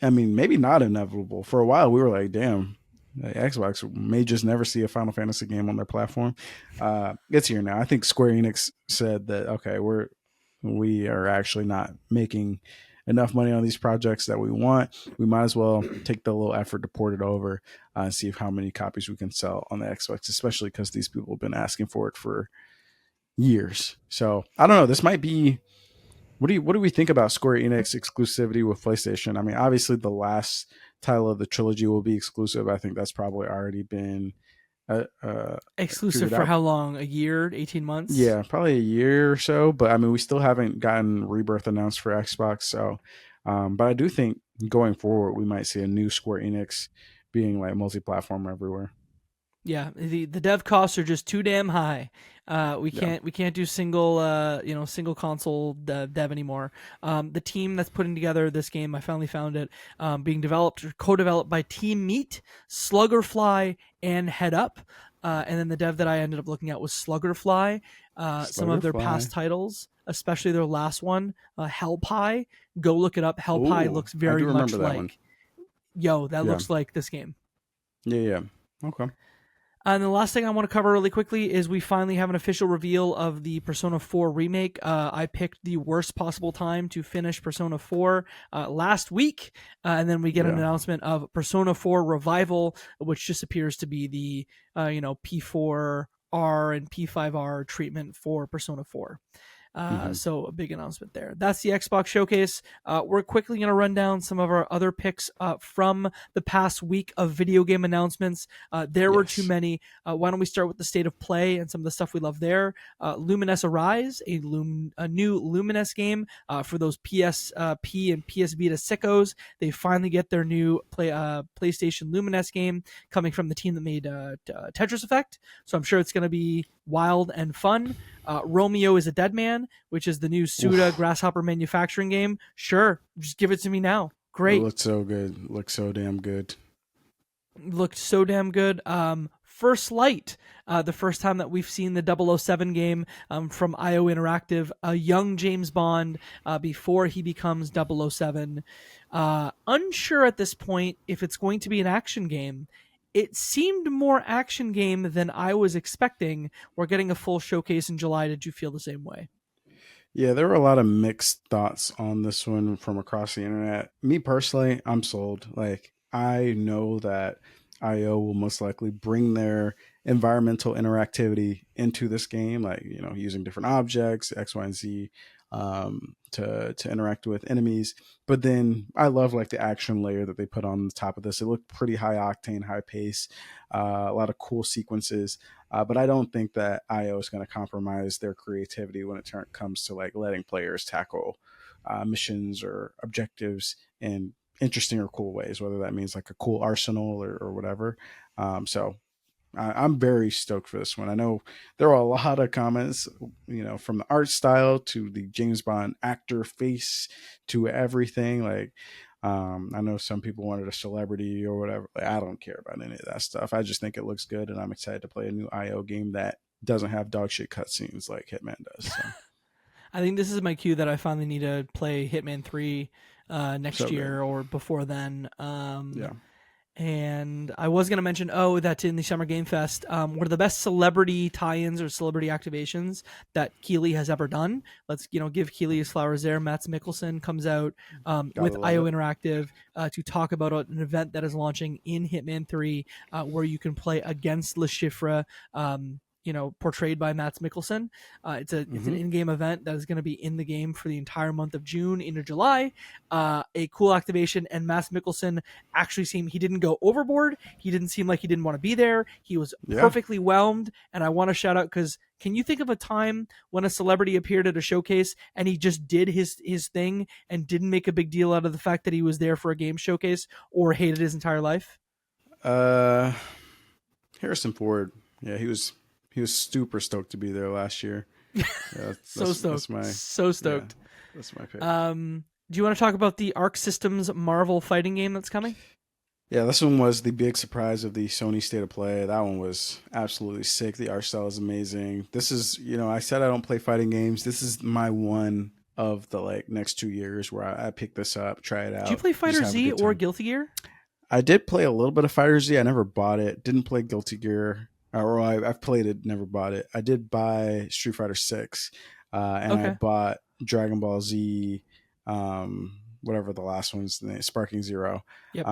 I mean, maybe not inevitable. For a while, we were like, damn, Xbox may just never see a Final Fantasy game on their platform. It's here now. I think Square Enix said that, okay, we are actually not making enough money on these projects that we want. We might as well take the little effort to port it over and see how many copies we can sell on the Xbox, especially because these people have been asking for it for years. So I don't know. This might be. What do we think about Square Enix exclusivity with PlayStation? I mean, obviously the last title of the trilogy will be exclusive. I think that's probably already been Exclusive figured for out. how long? A year, 18 months? Yeah, probably a year or so. But I mean, we still haven't gotten Rebirth announced for Xbox. So, but I do think going forward, we might see a new Square Enix being like multi-platform everywhere. Yeah, the dev costs are just too damn high. Yeah. We can't do single single console dev anymore. The team that's putting together this game, I finally found it, being developed or co-developed by Team Meat, Sluggerfly, and Head Up. And then the dev that I ended up looking at was Sluggerfly. Some of their past Sluggerfly. titles, especially their last one, Hell Pie. Go look it up. Hell Pie Oh, looks I do very remember much that one. like, yo, that Yeah. looks like this game. Yeah. Yeah. Okay. And the last thing I want to cover really quickly is we finally have an official reveal of the Persona 4 remake. I picked the worst possible time to finish Persona 4 last week, and then we get an Yeah. announcement of Persona 4 Revival, which just appears to be the P4R and P5R treatment for Persona 4. Hmm. So a big announcement there. That's the Xbox showcase. We're quickly going to run down some of our other picks from the past week of video game announcements. There were too Yes. many. Why don't we start with the state of play and some of the stuff we love there? Lumines Arise, a new Lumines game for those PSP and PS Vita sickos. They finally get their new PlayStation Lumines game coming from the team that made Tetris Effect. So I'm sure it's going to be wild and fun. Romeo is a Dead Man, which is the new Suda Oof. Grasshopper manufacturing game. Sure, just give it to me now. It Great. looked so good. Looked so damn good. Looked so damn good. First Light, the first time that we've seen the 007 game from IO Interactive, a young James Bond before he becomes 007. Unsure at this point if it's going to be an action game. It seemed more action game than I was expecting. We're getting a full showcase in July. Did you feel the same way? Yeah, there were a lot of mixed thoughts on this one from across the internet. Me personally, I'm sold. Like, I know that IO will most likely bring their environmental interactivity into this game, like, using different objects, X, Y, and Z, to interact with enemies. But then I love like the action layer that they put on the top of this. It looked pretty high octane, high pace, a lot of cool sequences. But I don't think that IO is going to compromise their creativity when it comes to like letting players tackle missions or objectives in interesting or cool ways, whether that means like a cool arsenal or whatever. So I'm very stoked for this one. I know there were a lot of comments, from the art style to the James Bond actor face to everything. Like, I know some people wanted a celebrity or whatever. Like, I don't care about any of that stuff. I just think it looks good, and I'm excited to play a new IO game that doesn't have dog shit cutscenes like Hitman does. So, I think this is my cue that I finally need to play Hitman 3 so next good. year or before then. Yeah. And I was going to mention, that in the Summer Game Fest, one of the best celebrity tie-ins or celebrity activations that Keeley has ever done. Let's, give Keeley his flowers there. Mats Mikkelsen comes out Gotta with love IO it. Interactive to talk about an event that is launching in Hitman 3 where you can play against Le Chiffre, portrayed by Mats Mikkelsen. It's an Hmm. in-game event that is going to be in the game for the entire month of June into July. A cool activation, and Mats Mikkelsen actually he didn't go overboard. He didn't seem like he didn't want to be there. He was Yeah. perfectly whelmed, and I want to shout out because can you think of a time when a celebrity appeared at a showcase and he just did his thing and didn't make a big deal out of the fact that he was there for a game showcase or hated his entire life? Uh, Harrison Ford. Yeah, he was super stoked to be there last year. Yeah, So that's stoked. my So yeah, stoked. that's my pick. Do you want to talk about the Arc Systems Marvel fighting game that's coming? Yeah, this one was the big surprise of the Sony State of Play. That one was absolutely sick. The art style is amazing. This is, I said I don't play fighting games. This is my one of the like next 2 years where I pick this up, try it Did you out, play just Fighter have a Z good or time. Guilty Gear? I did play a little bit of Fighter Z. I never bought it. Didn't play Guilty Gear, I've played it, never bought it. I did buy Street Fighter 6, and I Okay. bought Dragon Ball Z, whatever the last one's name, Sparking Zero. Yep.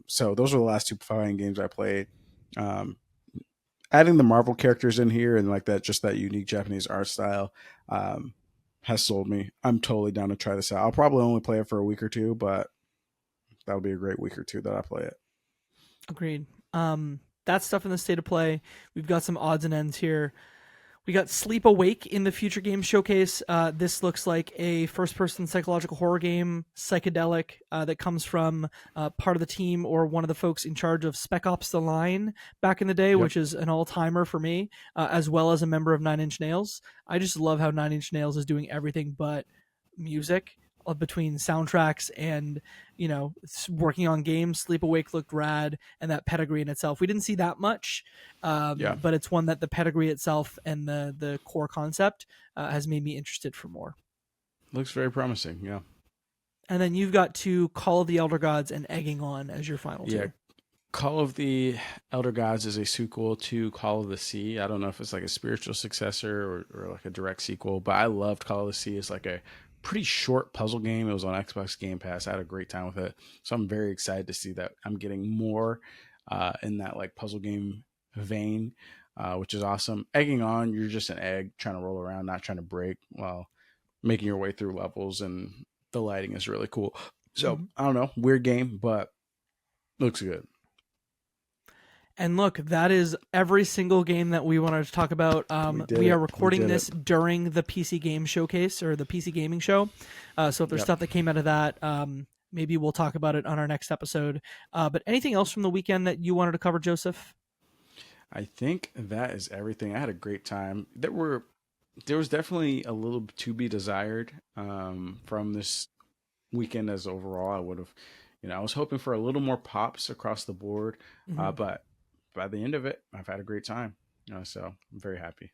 So those were the last two fighting games I played. Um, Adding the Marvel characters in here and like that, just that unique Japanese art style, has sold me. I'm totally down to try this out. I'll probably only play it for a week or two, but that'll be a great week or two that I play it. Agreed. That's stuff in the state of play. We've got some odds and ends here. We got Sleep Awake in the Future Games Showcase. This looks like a first-person psychological horror game, psychedelic, that comes from part of the team or one of the folks in charge of Spec Ops: The Line back in the day, which is an all-timer for me, as well as a member of Nine Inch Nails. I just love how Nine Inch Nails is doing everything but music, between soundtracks and working on games. Sleep Awake looked rad, and that pedigree in itself, we didn't see that much, but it's one that the pedigree itself and the core concept has made me interested for more. Looks very promising. Yeah. And then you've got to Call of the Elder Gods and Egging On as your final two. Call of the Elder Gods is a sequel to Call of the Sea. I don't know if it's like a spiritual successor or like a direct sequel, but I loved Call of the Sea. It's like a pretty short puzzle game. It was on Xbox Game Pass. I had a great time with it. So I'm very excited to see that I'm getting more in that like puzzle game vein, which is awesome. Egging On, you're just an egg trying to roll around, not trying to break while making your way through levels, and the lighting is really cool. So I don't know, weird game, but looks good. And look, that is every single game that we wanted to talk about. We are recording this during the PC Game Showcase or the PC Gaming Show. So if there's stuff that came out of that, maybe we'll talk about it on our next episode. But anything else from the weekend that you wanted to cover, Joseph? I think that is everything. I had a great time. There was definitely a little to be desired from this weekend as overall. I would have, I was hoping for a little more pops across the board, but by the end of it, I've had a great time. So I'm very happy.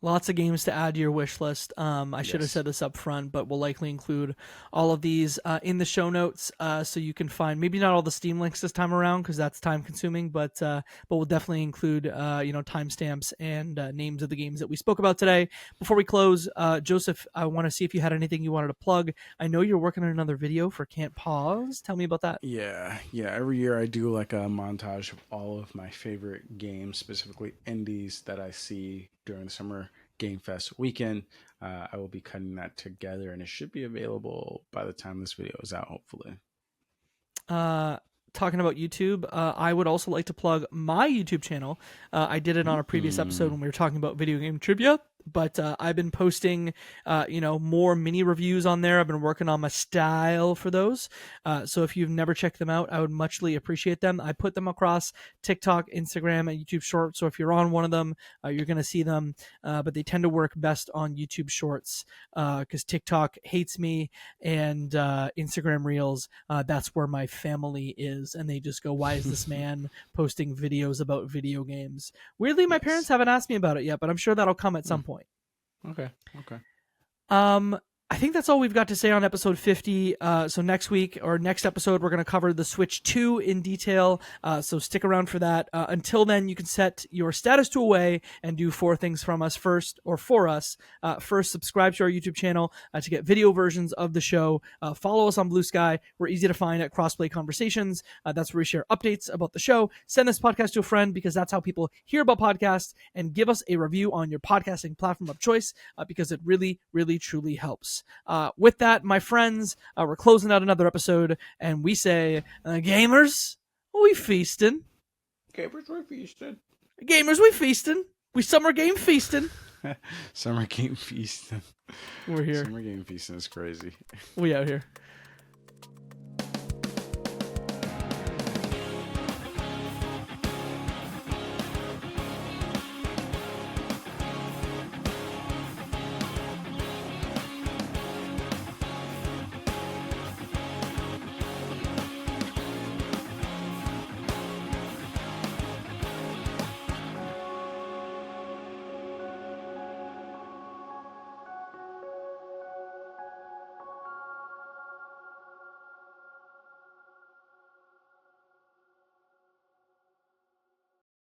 Lots of games to add to your wish list. I should have said this up front, but we'll likely include all of these in the show notes, so you can find maybe not all the Steam links this time around because that's time consuming, but we'll definitely include timestamps and names of the games that we spoke about today. Before we close, Joseph, I want to see if you had anything you wanted to plug. I know you're working on another video for Can't Pause. Tell me about that. Yeah. Every year I do like a montage of all of my favorite games, specifically indies that I see during the Summer Game Fest weekend. I will be cutting that together, and it should be available by the time this video is out, hopefully. Talking about YouTube, I would also like to plug my YouTube channel. I did it on a previous episode when we were talking about video game trivia, but I've been posting more mini reviews on there. I've been working on my style for those, so if you've never checked them out, I would muchly appreciate them. I put them across TikTok, Instagram, and YouTube Shorts, so if you're on one of them, you're going to see them, but they tend to work best on YouTube Shorts because TikTok hates me, and Instagram Reels, that's where my family is, and they just go, why is this man posting videos about video games? Weirdly, my parents haven't asked me about it yet, but I'm sure that'll come at some point. Okay. I think that's all we've got to say on episode 50. So next week or next episode, we're going to cover the Switch 2 in detail. So stick around for that. Until then, you can set your status to away and do 4 things from us first, or for us. First, subscribe to our YouTube channel to get video versions of the show. Follow us on BlueSky. We're easy to find at Crossplay Conversations. That's where we share updates about the show. Send this podcast to a friend because that's how people hear about podcasts, and give us a review on your podcasting platform of choice because it really, really, truly helps. With that, my friends, we're closing out another episode, and we say, gamers, we feasting. Gamers, we feasting. Gamers, we feasting. We summer game feasting. Summer game feasting. We're here. Summer game feasting is crazy. We out here.